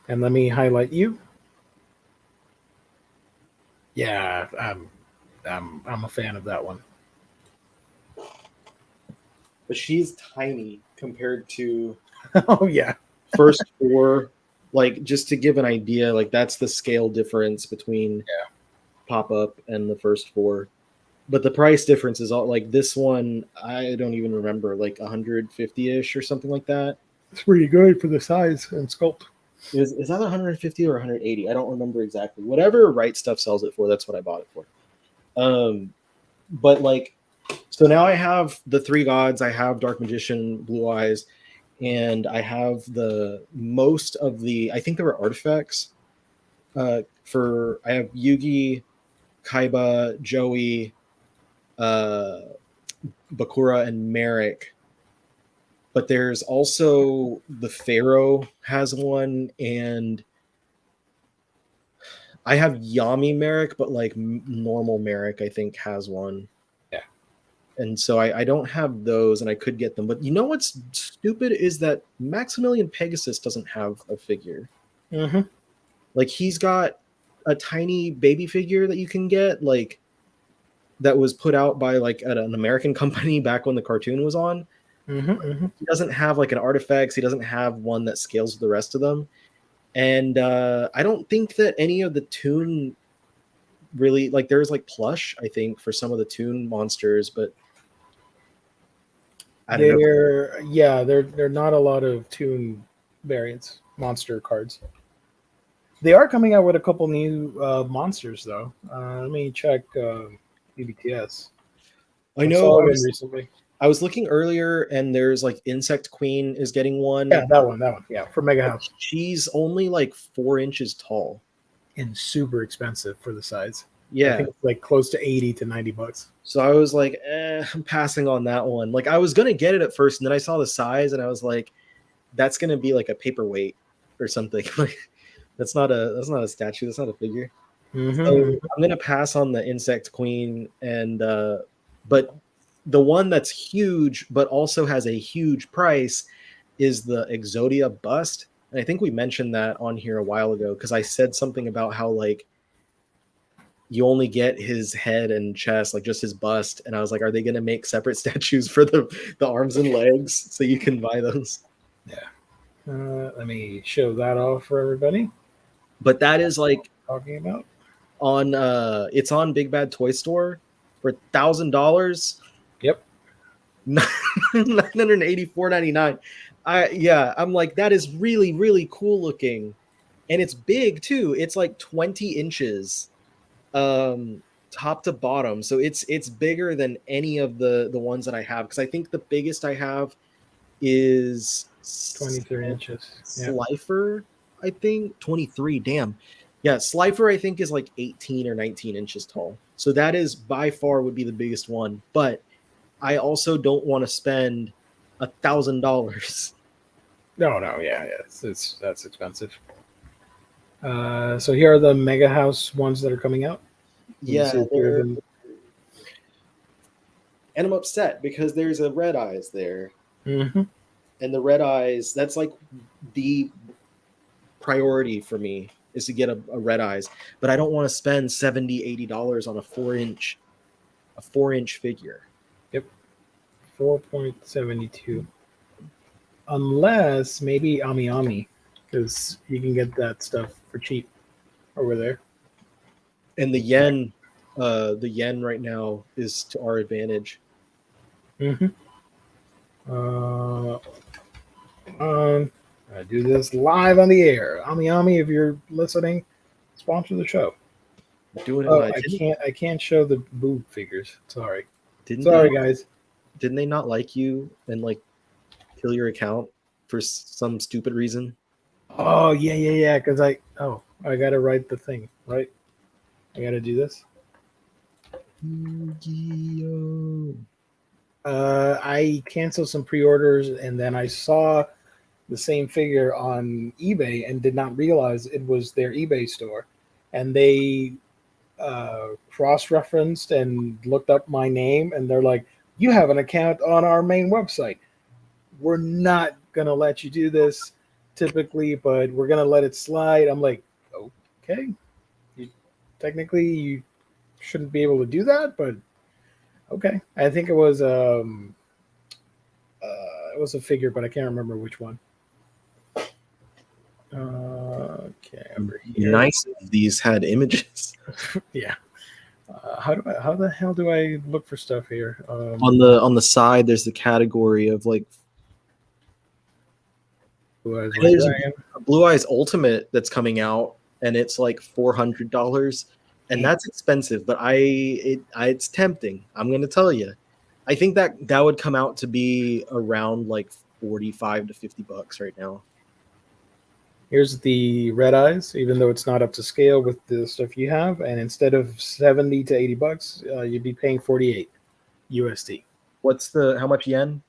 And let me highlight you. Yeah, I'm a fan of that one. But she's tiny compared to Oh yeah. first 4. Like, just to give an idea, like that's the scale difference between pop-up and the first 4. But the price difference is all like this one, I don't even remember, like 150-ish or something like that. It's pretty good for the size and sculpt. Is that 150 or 180? I don't remember exactly. Whatever Right Stuff sells it for, that's what I bought it for. But like, so now I have the 3 gods. I have Dark Magician, Blue Eyes, and I have the most of the, I think there were artifacts. I have Yugi, Kaiba, Joey, Bakura, and Merrick. But there's also the Pharaoh has one, and I have Yami Merrick, but like normal Merrick, I think, has one. Yeah. And so I don't have those, and I could get them. But you know what's stupid is that Maximilian Pegasus doesn't have a figure. Mm-hmm. Like, he's got a tiny baby figure that you can get, like, that was put out by like an American company back when the cartoon was on. Mm-hmm, mm-hmm. He doesn't have like an artifacts. He doesn't have one that scales with the rest of them. And I don't think that any of the Toon really, like, there's like plush, I think, for some of the Toon monsters, but I don't know. Yeah, there are not a lot of Toon variants, monster cards. They are coming out with a couple new monsters, though. Let me check BBTS. I know. Recently. I was looking earlier, and there's like Insect Queen is getting one. Yeah, that one. Yeah, for Mega House. She's only like 4 inches tall and super expensive for the size. Yeah, I think it's like close to $80 to $90. So I was like, I'm passing on that one. Like, I was gonna get it at first, and then I saw the size, and I was like, that's gonna be like a paperweight or something. Like, that's not a statue. That's not a figure. Mm-hmm. So I'm gonna pass on the Insect Queen, and but the one that's huge but also has a huge price is the Exodia bust. And I think we mentioned that on here a while ago, because I said something about how like you only get his head and chest, like just his bust. And I was like, are they going to make separate statues for the arms and legs so you can buy those? Yeah. Let me show that off for everybody. But that is like talking about on it's on Big Bad Toy Store for $1,000. Yep. $984.99. I'm like, that is really, really cool looking. And it's big too. It's like 20 inches top to bottom. So it's bigger than any of the ones that I have, because I think the biggest I have is 23 inches. Yeah. Slifer, I think 23. Damn. Yeah, Slifer I think is like 18 or 19 inches tall. So that is by far would be the biggest one. But I also don't want to spend $1,000. No, yeah. That's expensive. So here are the Mega House ones that are coming out. You see Yeah, a few of them. and I'm upset because there's a Red Eyes there. Mm-hmm. And the Red Eyes, that's like the priority for me, is to get a Red Eyes. But I don't want to spend $70-$80 on a 4-inch figure. Yep. 4.72. Unless maybe Ami, because you can get that stuff for cheap over there. And the yen right now is to our advantage. Mm-hmm. I do this live on the air. Ami, if you're listening, sponsor the show. Doing it Oh, live. I can't show the boob figures. Sorry, Didn't guys. Didn't they not like you and like kill your account for some stupid reason? Oh yeah. Because I gotta write the thing, right? I gotta do this. I canceled some pre-orders, and then I saw the same figure on eBay and did not realize it was their eBay store, and they cross-referenced and looked up my name, and they're like, "You have an account on our main website. We're not gonna let you do this typically, but we're gonna let it slide." I'm like, okay, technically you shouldn't be able to do that, but okay. I think it was a figure, but I can't remember which one. Okay, over here. Nice if these had images. Yeah. How the hell do I look for stuff here? On the side, there's the category of like there's a Blue Eyes Ultimate that's coming out, and it's like $400, and that's expensive. But it's tempting. I'm gonna tell you, I think that would come out to be around like $45 to $50 right now. Here's the Red Eyes, even though it's not up to scale with the stuff you have, and instead of $70 to $80, you'd be paying 48 USD. How much yen?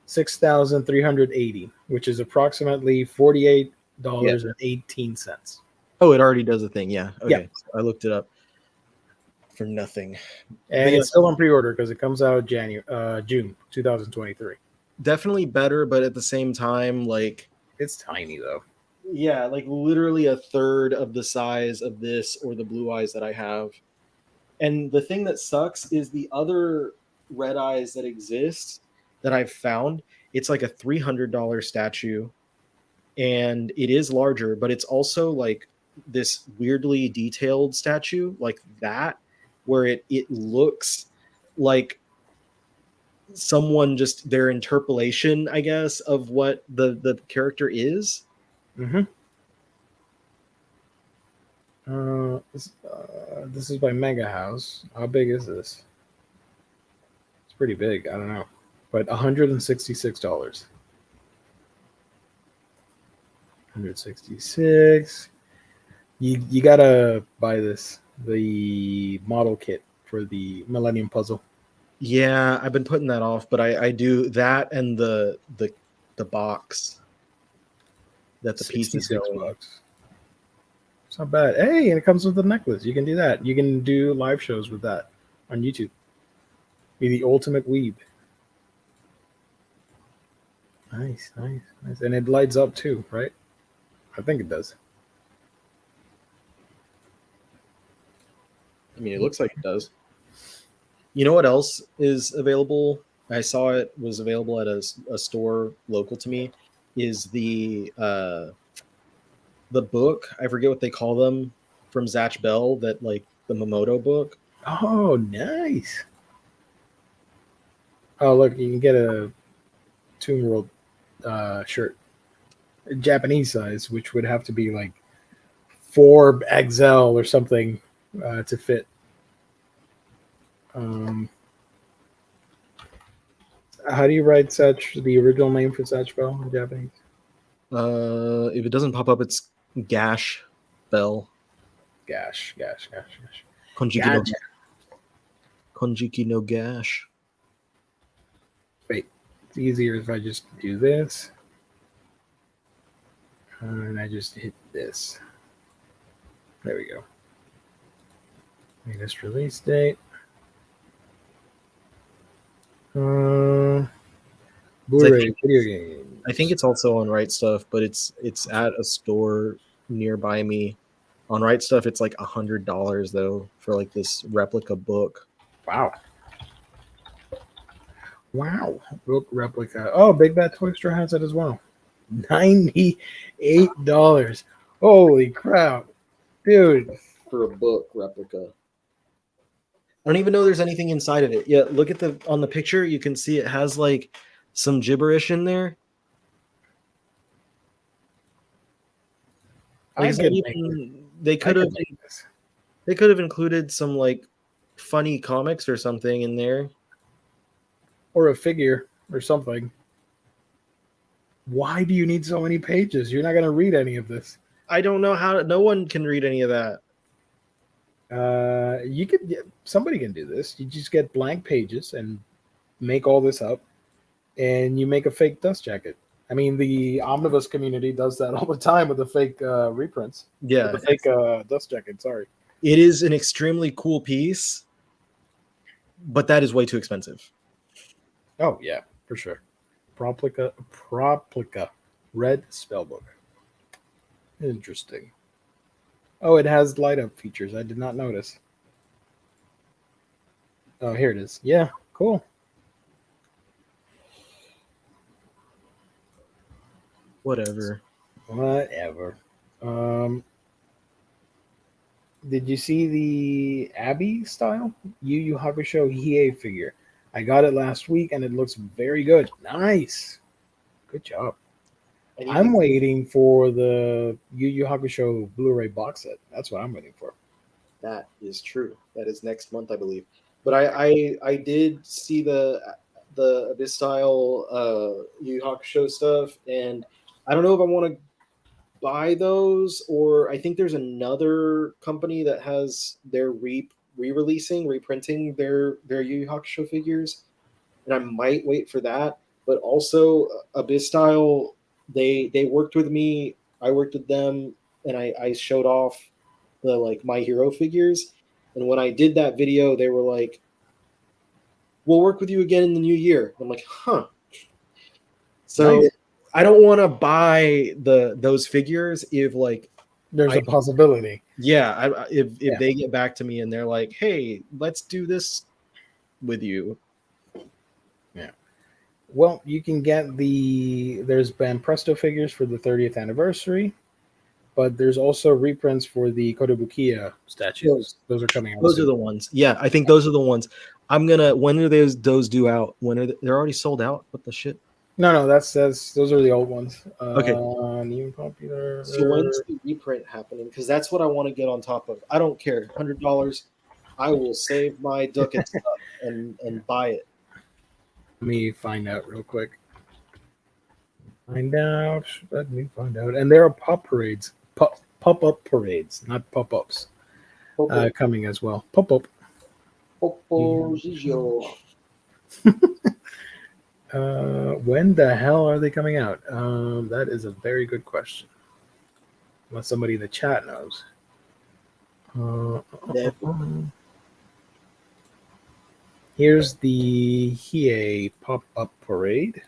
6,380, which is approximately $48.18. Oh, it already does a thing. Yeah. Okay. Yeah. So I looked it up for nothing. And it's still on pre-order because it comes out June 2023. Definitely better, but at the same time, like, it's tiny though. Yeah, like literally a third of the size of this or the Blue Eyes that I have. And the thing that sucks is the other Red Eyes that exist that I've found, it's like a $300 statue, and it is larger, but it's also like this weirdly detailed statue like that, where it looks like someone just their interpolation, I guess, of what the character is. Mm-hmm. This is by Mega House. How big is this? It's pretty big. I don't know, but $166. 166. You gotta buy this, the model kit for the Millennium Puzzle. Yeah, I've been putting that off, but I do that and the box that the pieces go in. $66. It's not bad. Hey, and it comes with a necklace. You can do that. You can do live shows with that on YouTube. Be the ultimate weeb. Nice. And it lights up too, right? I think it does. I mean, it looks like it does. You know what else is available? I saw it was available at a store local to me. Is the book? I forget what they call them from Zatch Bell. That like the Momoto book. Oh, nice. Oh, look, you can get a Tomb World shirt, Japanese size, which would have to be like 4XL or something to fit. How do you write such the original name for such bell in Japanese? If it doesn't pop up, it's Gash Bell. Gosh. Konjiki no, Gotcha. Konjiki no Gash. Wait, it's easier if I just do this. And I just hit this. There we go. Latest release date. Blu-ray video game. I think it's also on Right Stuff, but it's at a store nearby me. On Right Stuff, it's like $100 though for like this replica book. Wow. Book replica. Oh, Big Bad Toy Store has it as well. $98. Holy crap. Dude. For a book replica. I don't even know there's anything inside of it. Yeah, look at on the picture, you can see it has like some gibberish in there. Like, they could have included some like funny comics or something in there. Or a figure or something. Why do you need so many pages? You're not going to read any of this. I don't know how. No one can read any of that. Somebody can do this. You just get blank pages and make all this up, and you make a fake dust jacket. I mean, the Omnibus community does that all the time with the fake reprints. Yeah, with the fake dust jacket. Sorry, it is an extremely cool piece, but that is way too expensive. Oh yeah, for sure. Proplica red spellbook. Interesting. Oh, it has light up features. I did not notice. Oh, here it is. Yeah, cool. Whatever. Did you see the Abby style Yu Yu Hakusho Hiei figure? I got it last week and it looks very good. Nice. Good job. I'm waiting for the Yu Yu Hakusho Blu-ray box set. That's what I'm waiting for. That is true. That is next month, I believe. But I did see the Abyss style Yu Yu Hakusho stuff, and I don't know if I want to buy those, or I think there's another company that has their reprinting their Yu Yu Hakusho figures, and I might wait for that. But also Abyss style, they worked with me, I worked with them, and I showed off the like My Hero figures. And when I did that video, they were like, "We'll work with you again in the new year." I'm like, "Huh." So nice. I don't want to buy those figures if like there's a possibility. Yeah, if they get back to me and they're like, "Hey, let's do this with you." Yeah. Well, you can get there's been Presto figures for the 30th anniversary, but there's also reprints for the Kotobukiya statues. Those are coming out. Those are the ones. Yeah, I think those are the ones. I'm gonna. When are those due out? When are they're already sold out? What the shit? No, that's those are the old ones. Okay. New popular. So when's the reprint happening? Because that's what I want to get on top of. I don't care. $100. I will save my ducat stuff and buy it. Let me find out real quick. Let me find out. And there are pop-up parades, not pop-ups, coming as well. Pop-up. When the hell are they coming out? That is a very good question. Unless somebody in the chat knows. Here's the Hiei pop-up parade.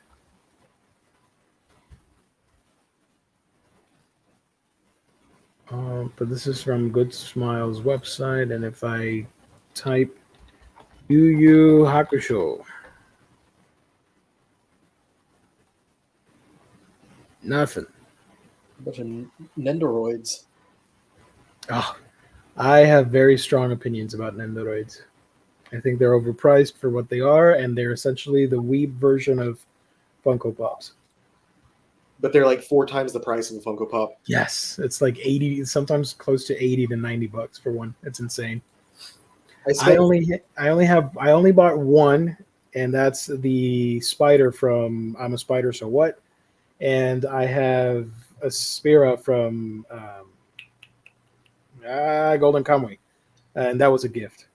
But this is from Good Smile's website, and if I type Yu Yu Hakusho, nothing. A bunch of Nendoroids. Oh, I have very strong opinions about Nendoroids. I think they're overpriced for what they are, and they're essentially the weeb version of Funko Pops. but they're like 4 times the price of a Funko Pop. Yes, it's like 80, sometimes close to 80 to 90 bucks for one. It's insane. I only bought one, and that's the spider from I'm a Spider, So What? And I have a Spira from Golden Kamuy, and that was a gift.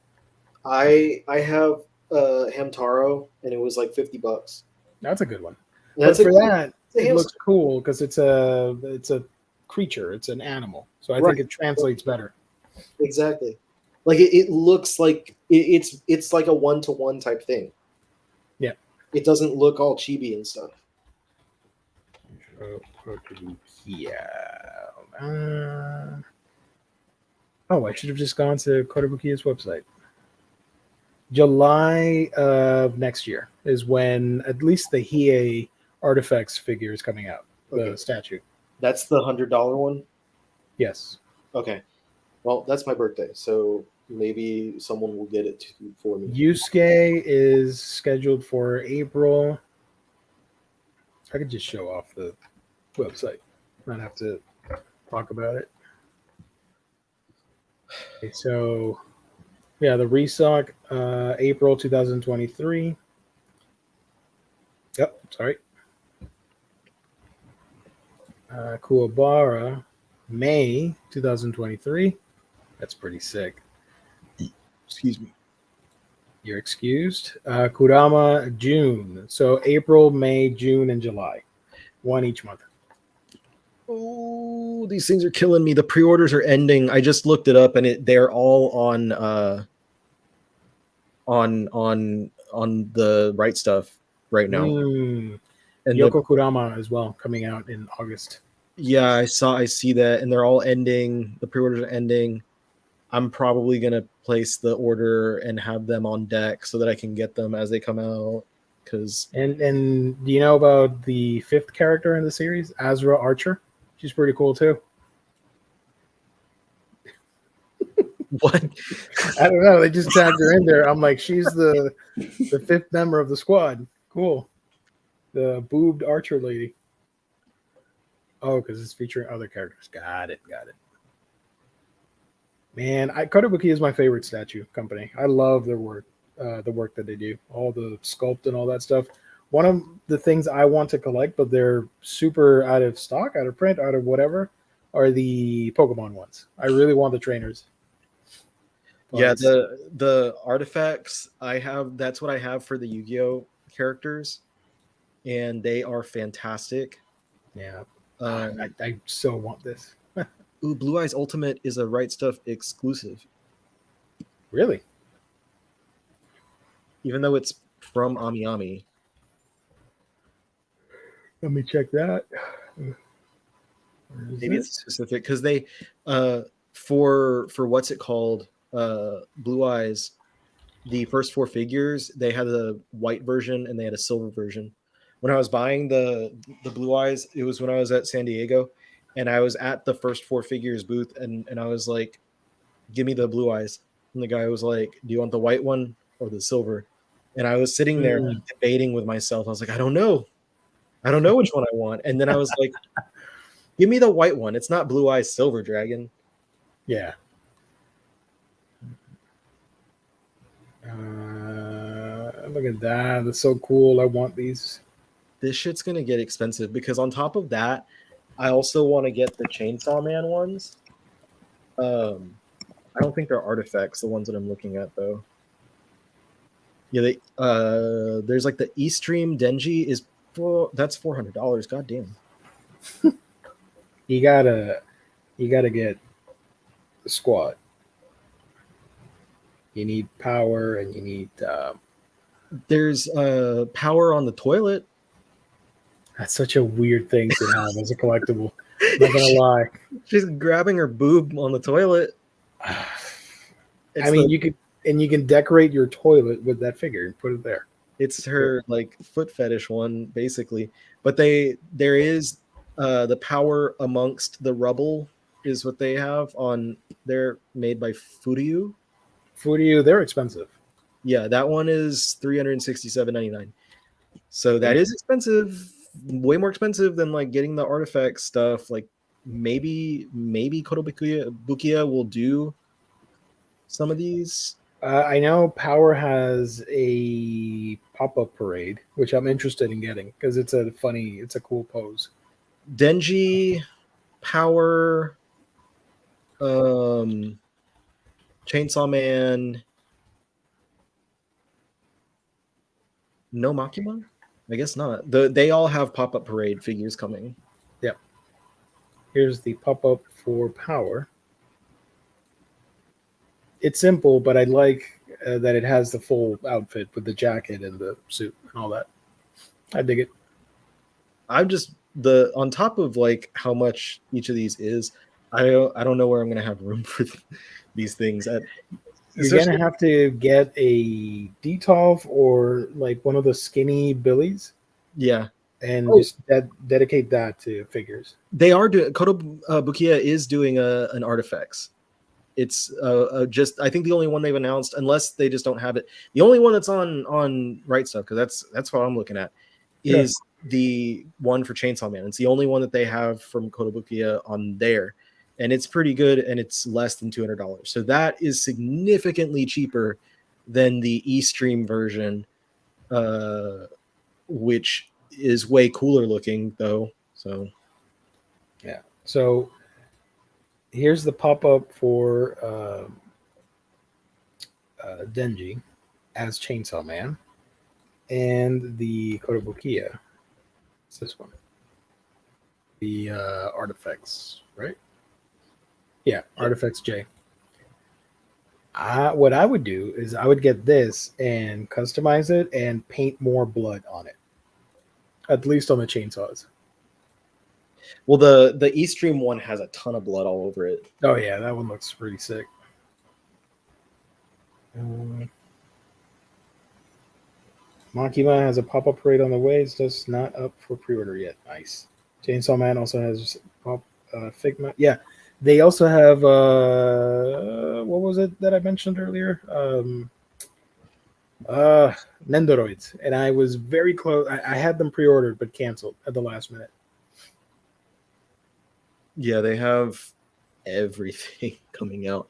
I have Hamtaro, and it was like $50. That's a good one. That's but for that, it hamster. looks cool because it's a creature, it's an animal, so I think it translates better. Exactly. Like it looks like it's like a 1-to-1 type thing. Yeah. It doesn't look all chibi and stuff. I should have just gone to Kotobukiya's website. July of next year is when at least the Hiei Artifacts figure is coming out. The statue. That's the $100 one? Yes. Okay. Well, that's my birthday, so maybe someone will get it for me. Yusuke is scheduled for April. I could just show off the website. Not have to talk about it. Okay, so yeah, the restock, April 2023. Yep, sorry. Kuwabara, May 2023. That's pretty sick. Excuse me. You're excused. Kurama, June. So April, May, June, and July. One each month. Oh, these things are killing me. The pre-orders are ending. I just looked it up, and they're all on the right stuff right now. And Yoko Kurama as well, coming out in August. Yeah, I see that, and they're all ending. The pre-orders are ending. I'm probably gonna place the order and have them on deck so that I can get them as they come out. And do you know about the 5th character in the series, Azra Archer? She's pretty cool too. What? I don't know. They just tagged her in there. I'm like, she's the 5th member of the squad. Cool. The boobed archer lady. Oh, because it's featuring other characters. Got it. Man, Kotobukiya is my favorite statue company. I love their work, the work that they do, all the sculpt and all that stuff. One of the things I want to collect, but they're super out of stock, out of print, out of whatever, are the Pokemon ones. I really want the trainers. Yeah, the artifacts I have, that's what I have for the Yu-Gi-Oh characters, and they are fantastic. Yeah, I so want this. Ooh, Blue Eyes Ultimate is a Right Stuff exclusive. Really? Even though it's from Ami. Let me check that. Maybe it's specific because they for what's it called? Blue Eyes, the first 4 figures, they had a white version and they had a silver version. When I was buying the Blue Eyes, it was when I was at San Diego, and I was at the first 4 figures booth, and I was like, give me the Blue Eyes. And the guy was like, do you want the white one or the silver? And I was sitting there debating with myself. I was like, I don't know which one I want. And then I was like, give me the white one. It's not Blue Eyes Silver Dragon. Yeah. Look at that. That's so cool. I want these. This shit's going to get expensive because on top of that, I also want to get the Chainsaw Man ones. I don't think they're artifacts, the ones that I'm looking at, though. Yeah, there's like the Eastream Denji is that's $400. God damn. You gotta get the squad. You need power, and you need. There's power on the toilet. That's such a weird thing to have as a collectible. I'm not gonna lie. She's grabbing her boob on the toilet. You can decorate your toilet with that figure and put it there. It's her like foot fetish one, basically. But there is the power amongst the rubble is what they have on. They're made by Furyu. They're expensive. Yeah, that one is $367.99. So that is expensive. way more expensive than like getting the artifact stuff. Like maybe Kotobukiya will do some of these. I know Power has a pop-up parade, which I'm interested in getting because it's a cool pose. Denji, Power, Chainsaw Man, no Makima? I guess not. They all have pop-up parade figures coming. Yep. Here's the pop-up for Power. It's simple, but I like that it has the full outfit with the jacket and the suit and all that. I dig it. I'm just on top of like how much each of these is. I don't know where I'm gonna have room for these things. You're gonna have to get a Detolf or like one of the skinny Billies. Yeah, and just dedicate that to figures. They are doing. Kotobukiya is doing an artifacts. It's just I think the only one they've announced, unless they just don't have it. The only one that's on Right Stuff, because that's what I'm looking at, is the one for Chainsaw Man. It's the only one that they have from Kotobukiya on there, and it's pretty good, and it's less than $200. So that is significantly cheaper than the eStream version, which is way cooler looking though. So yeah. So here's the pop-up for Denji as Chainsaw Man, and the Kotobukiya. It's this one. The Artifacts, right? Yeah, Artifacts J. What I would do is I would get this and customize it and paint more blood on it. At least on the chainsaws. Well, the eStream one has a ton of blood all over it. Oh yeah, that one looks pretty sick. Makima has a pop-up parade on the way. It's just not up for pre-order yet. Nice. Chainsaw Man also has Figma. Yeah, they also have what was it that I mentioned earlier? Nendoroids, and I was very close. I had them pre-ordered but canceled at the last minute. Yeah, they have everything coming out.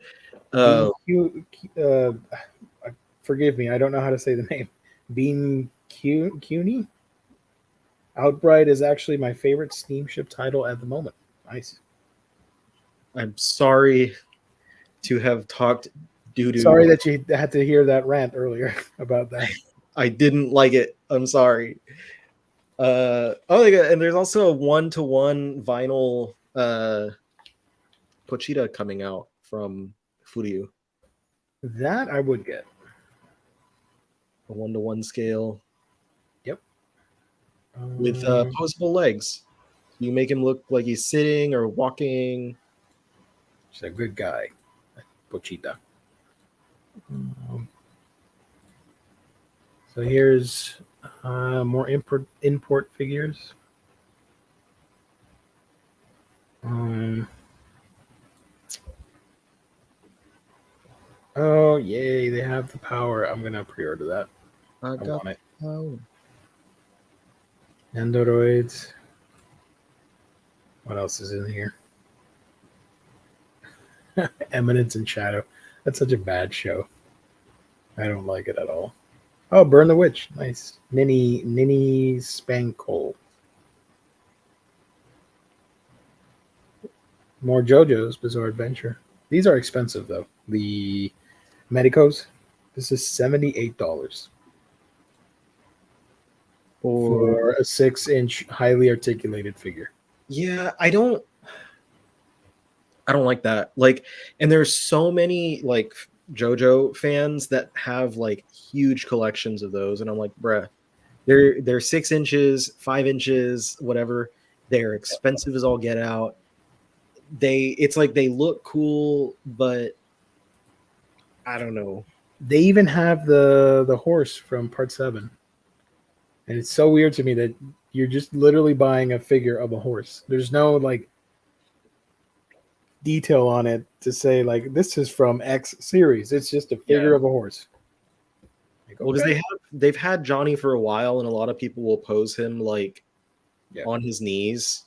Forgive me, I don't know how to say the name. Bean Cuny? Outbright is actually my favorite steamship title at the moment. Nice. I'm sorry to have talked doo-doo. Sorry that you had to hear that rant earlier about that. I didn't like it. I'm sorry. Oh my god, and there's also a 1-to-1 vinyl Pochita coming out from Furyu. That I would get. A 1-to-1 scale. Yep. With posable legs. You make him look like he's sitting or walking. He's a good guy. Pochita. So here's more import figures. Oh yay! They have the power. I'm gonna pre-order that. I want it. Androids. What else is in here? Eminence and Shadow. That's such a bad show. I don't like it at all. Oh, Burn the Witch. Nice. Ninny Spankle. More JoJo's Bizarre Adventure. These are expensive, though. The Medicos. This is $78. For a 6-inch highly articulated figure. Yeah, I don't like that. Like, and there's so many like JoJo fans that have like huge collections of those, and I'm like, bruh, they're 6 inches, 5 inches, whatever. They're expensive as all get out. It's like they look cool, but I don't know. They even have the horse from Part 7. And it's so weird to me that you're just literally buying a figure of a horse. There's no like detail on it to say like this is from X series. It's just a figure of a horse. Like, well, because they've had Johnny for a while, and a lot of people will pose him like Yeah. on his knees.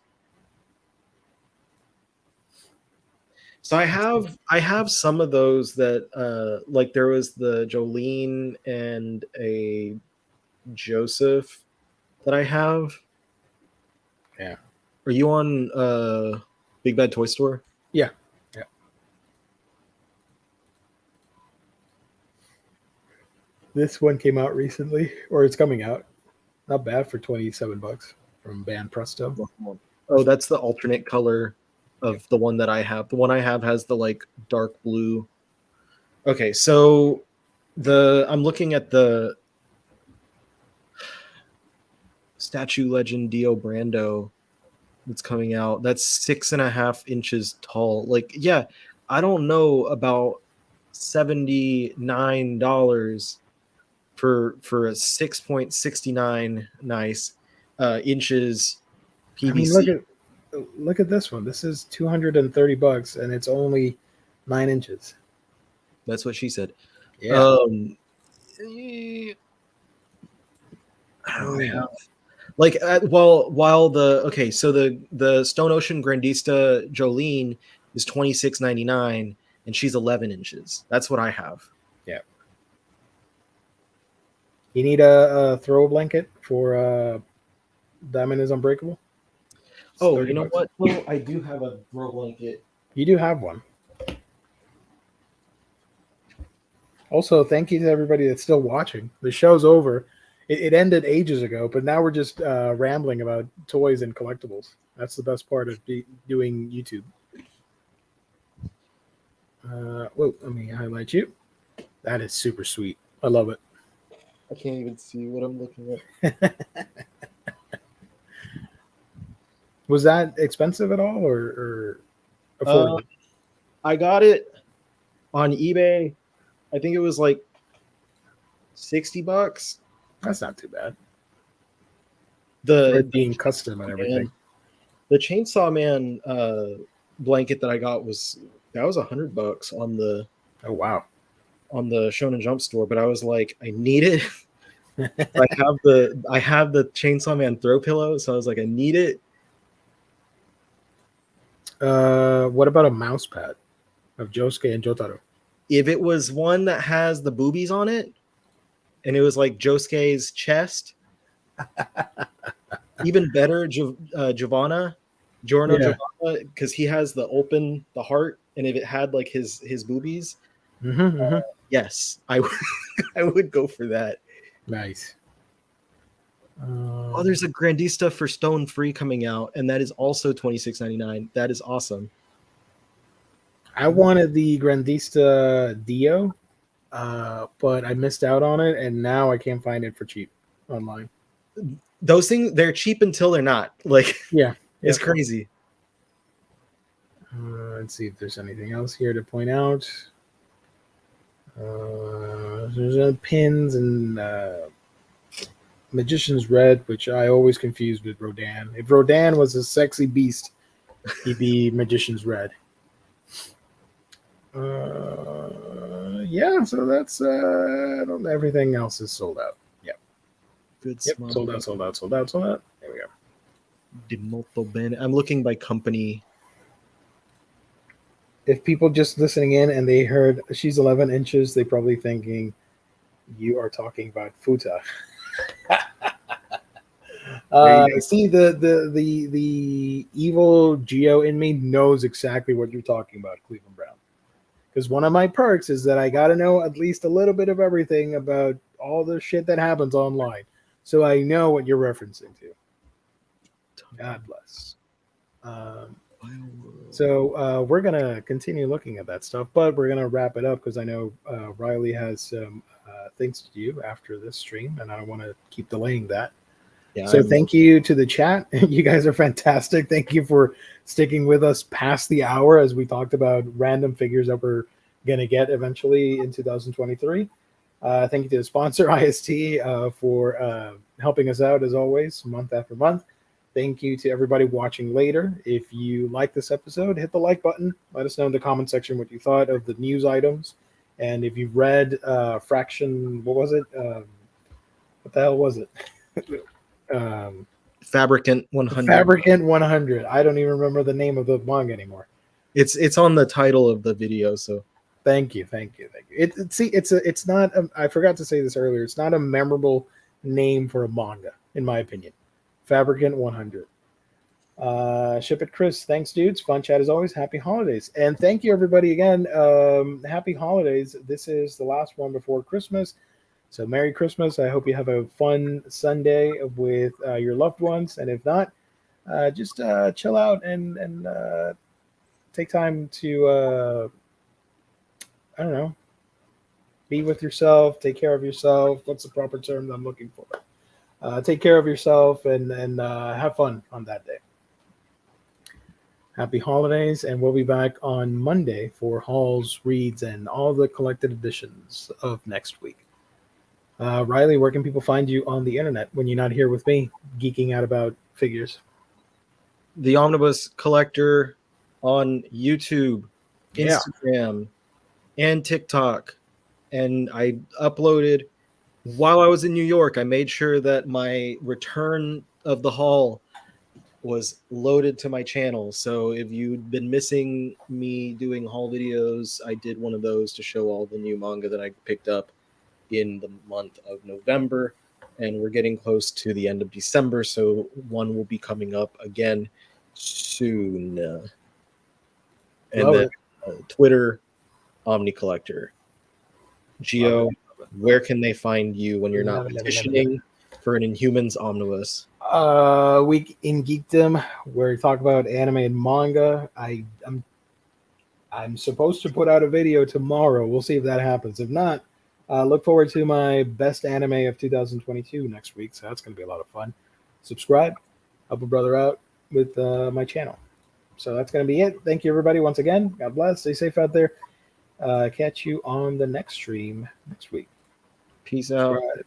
So I have some of those that like there was the Jolene and a Joseph that I have. Yeah. Are you on Big Bad Toy Store? Yeah. Yeah. This one came out recently, or it's coming out. Not bad for $27 from Band Presto. Oh, that's the alternate color of the one that I have. The one I have has the like dark blue. Okay, so I'm looking at the Statue Legend Dio Brando that's coming out. That's 6.5 inches tall. Like, yeah, I don't know about $79 for a 6.69 nice inches I mean, PVC. look at this one. This is $230, and it's only 9 inches. That's what she said. Yeah. I have like while the so the Stone Ocean Grandista Jolene is 26.99 and she's 11 inches. That's what I have. Yeah. You need a throw blanket for Diamond is Unbreakable. It's Oh, $30. you know what? Well, I do have a throw blanket. You do have one. Also, thank you to everybody that's still watching. The show's over. It ended ages ago, but now we're just rambling about toys and collectibles. That's the best part of doing YouTube. Whoa, let me highlight you. That is super sweet. I love it. I can't even see what I'm looking at. Was that expensive at all, or affordable? I got it on eBay. I think it was like $60. That's not too bad. The For it being custom and everything. The Chainsaw Man blanket that I got was $100 on the Oh wow. on the Shonen Jump store, but I was like, I need it. I have the Chainsaw Man throw pillow, so I was like, I need it. What about a mouse pad of Josuke and Jotaro? If it was one that has the boobies on it, and it was like Josuke's chest, even better, Giovanna, Giorno, because he has the heart, and if it had like his boobies, yes, I would go for that. Nice. Oh, there's a Grandista for Stone Free coming out, and that is also $26.99. That is awesome. I wanted the Grandista Dio, but I missed out on it, and now I can't find it for cheap online. Those things, they're cheap until they're not. Like, yeah. It's crazy. Let's see if there's anything else here to point out. There's pins and Magician's Red, which I always confuse with Rodan. If Rodan was a sexy beast, he'd be Magician's Red. Yeah, so that's everything else is sold out. Yep. Good. Yep. Sold out. There we go. Di molto bene. I'm looking by company. If people just listening in and they heard she's 11 inches, they probably thinking you are talking about Futa. See, the evil Geo in me knows exactly what you're talking about, Cleveland Brown. Because one of my perks is that I got to know at least a little bit of everything about all the shit that happens online. So I know what you're referencing to. God bless. So we're going to continue looking at that stuff, but we're going to wrap it up because I know Riley has some things to do after this stream, and I don't want to keep delaying that. Yeah, so thank you to the chat. You guys are fantastic. Thank you for sticking with us past the hour as we talked about random figures that we're going to get eventually in 2023. Thank you to the sponsor, IST, for helping us out as always, month after month. Thank you to everybody watching later. If you like this episode, hit the like button. Let us know in the comment section what you thought of the news items. And if you've read Fraction, what was it? What the hell was it? Fabricant 100. Fabricant 100. I don't even remember the name of the manga anymore. It's on the title of the video. So Thank you. It's not. I forgot to say this earlier. It's not a memorable name for a manga, in my opinion. Fabricant 100. Ship it, Chris. Thanks, dudes. Fun chat as always. Happy holidays, and thank you everybody again. Happy holidays. This is the last one before Christmas, so Merry Christmas. I hope you have a fun Sunday with your loved ones, and if not, just chill out and take time to I don't know, be with yourself, take care of yourself. What's the proper term that I'm looking for? Take care of yourself and have fun on that day. Happy holidays, and we'll be back on Monday for hauls, reads, and all the collected editions of next week. Riley, where can people find you on the internet when you're not here with me geeking out about figures? the Omnibus Collector on YouTube, Yeah. Instagram, and TikTok. And I uploaded while I was in New York. I made sure that my return of the haul was loaded to my channel. So if you'd been missing me doing haul videos, I did one of those to show all the new manga that I picked up in the month of November. And we're getting close to the end of December, so one will be coming up again soon. And Love then Twitter, Omni Collector. Geo, where can they find you when you're not petitioning for an Inhumans Omnibus? Week in Geekdom, where we talk about anime and manga. I'm supposed to put out a video tomorrow. We'll see if that happens. If not, look forward to my best anime of 2022 next week. So that's going to be a lot of fun. Subscribe, help a brother out with my channel. So that's going to be it. Thank you, everybody, once again. God bless. Stay safe out there. Catch you on the next stream next week. Peace out. Subscribe.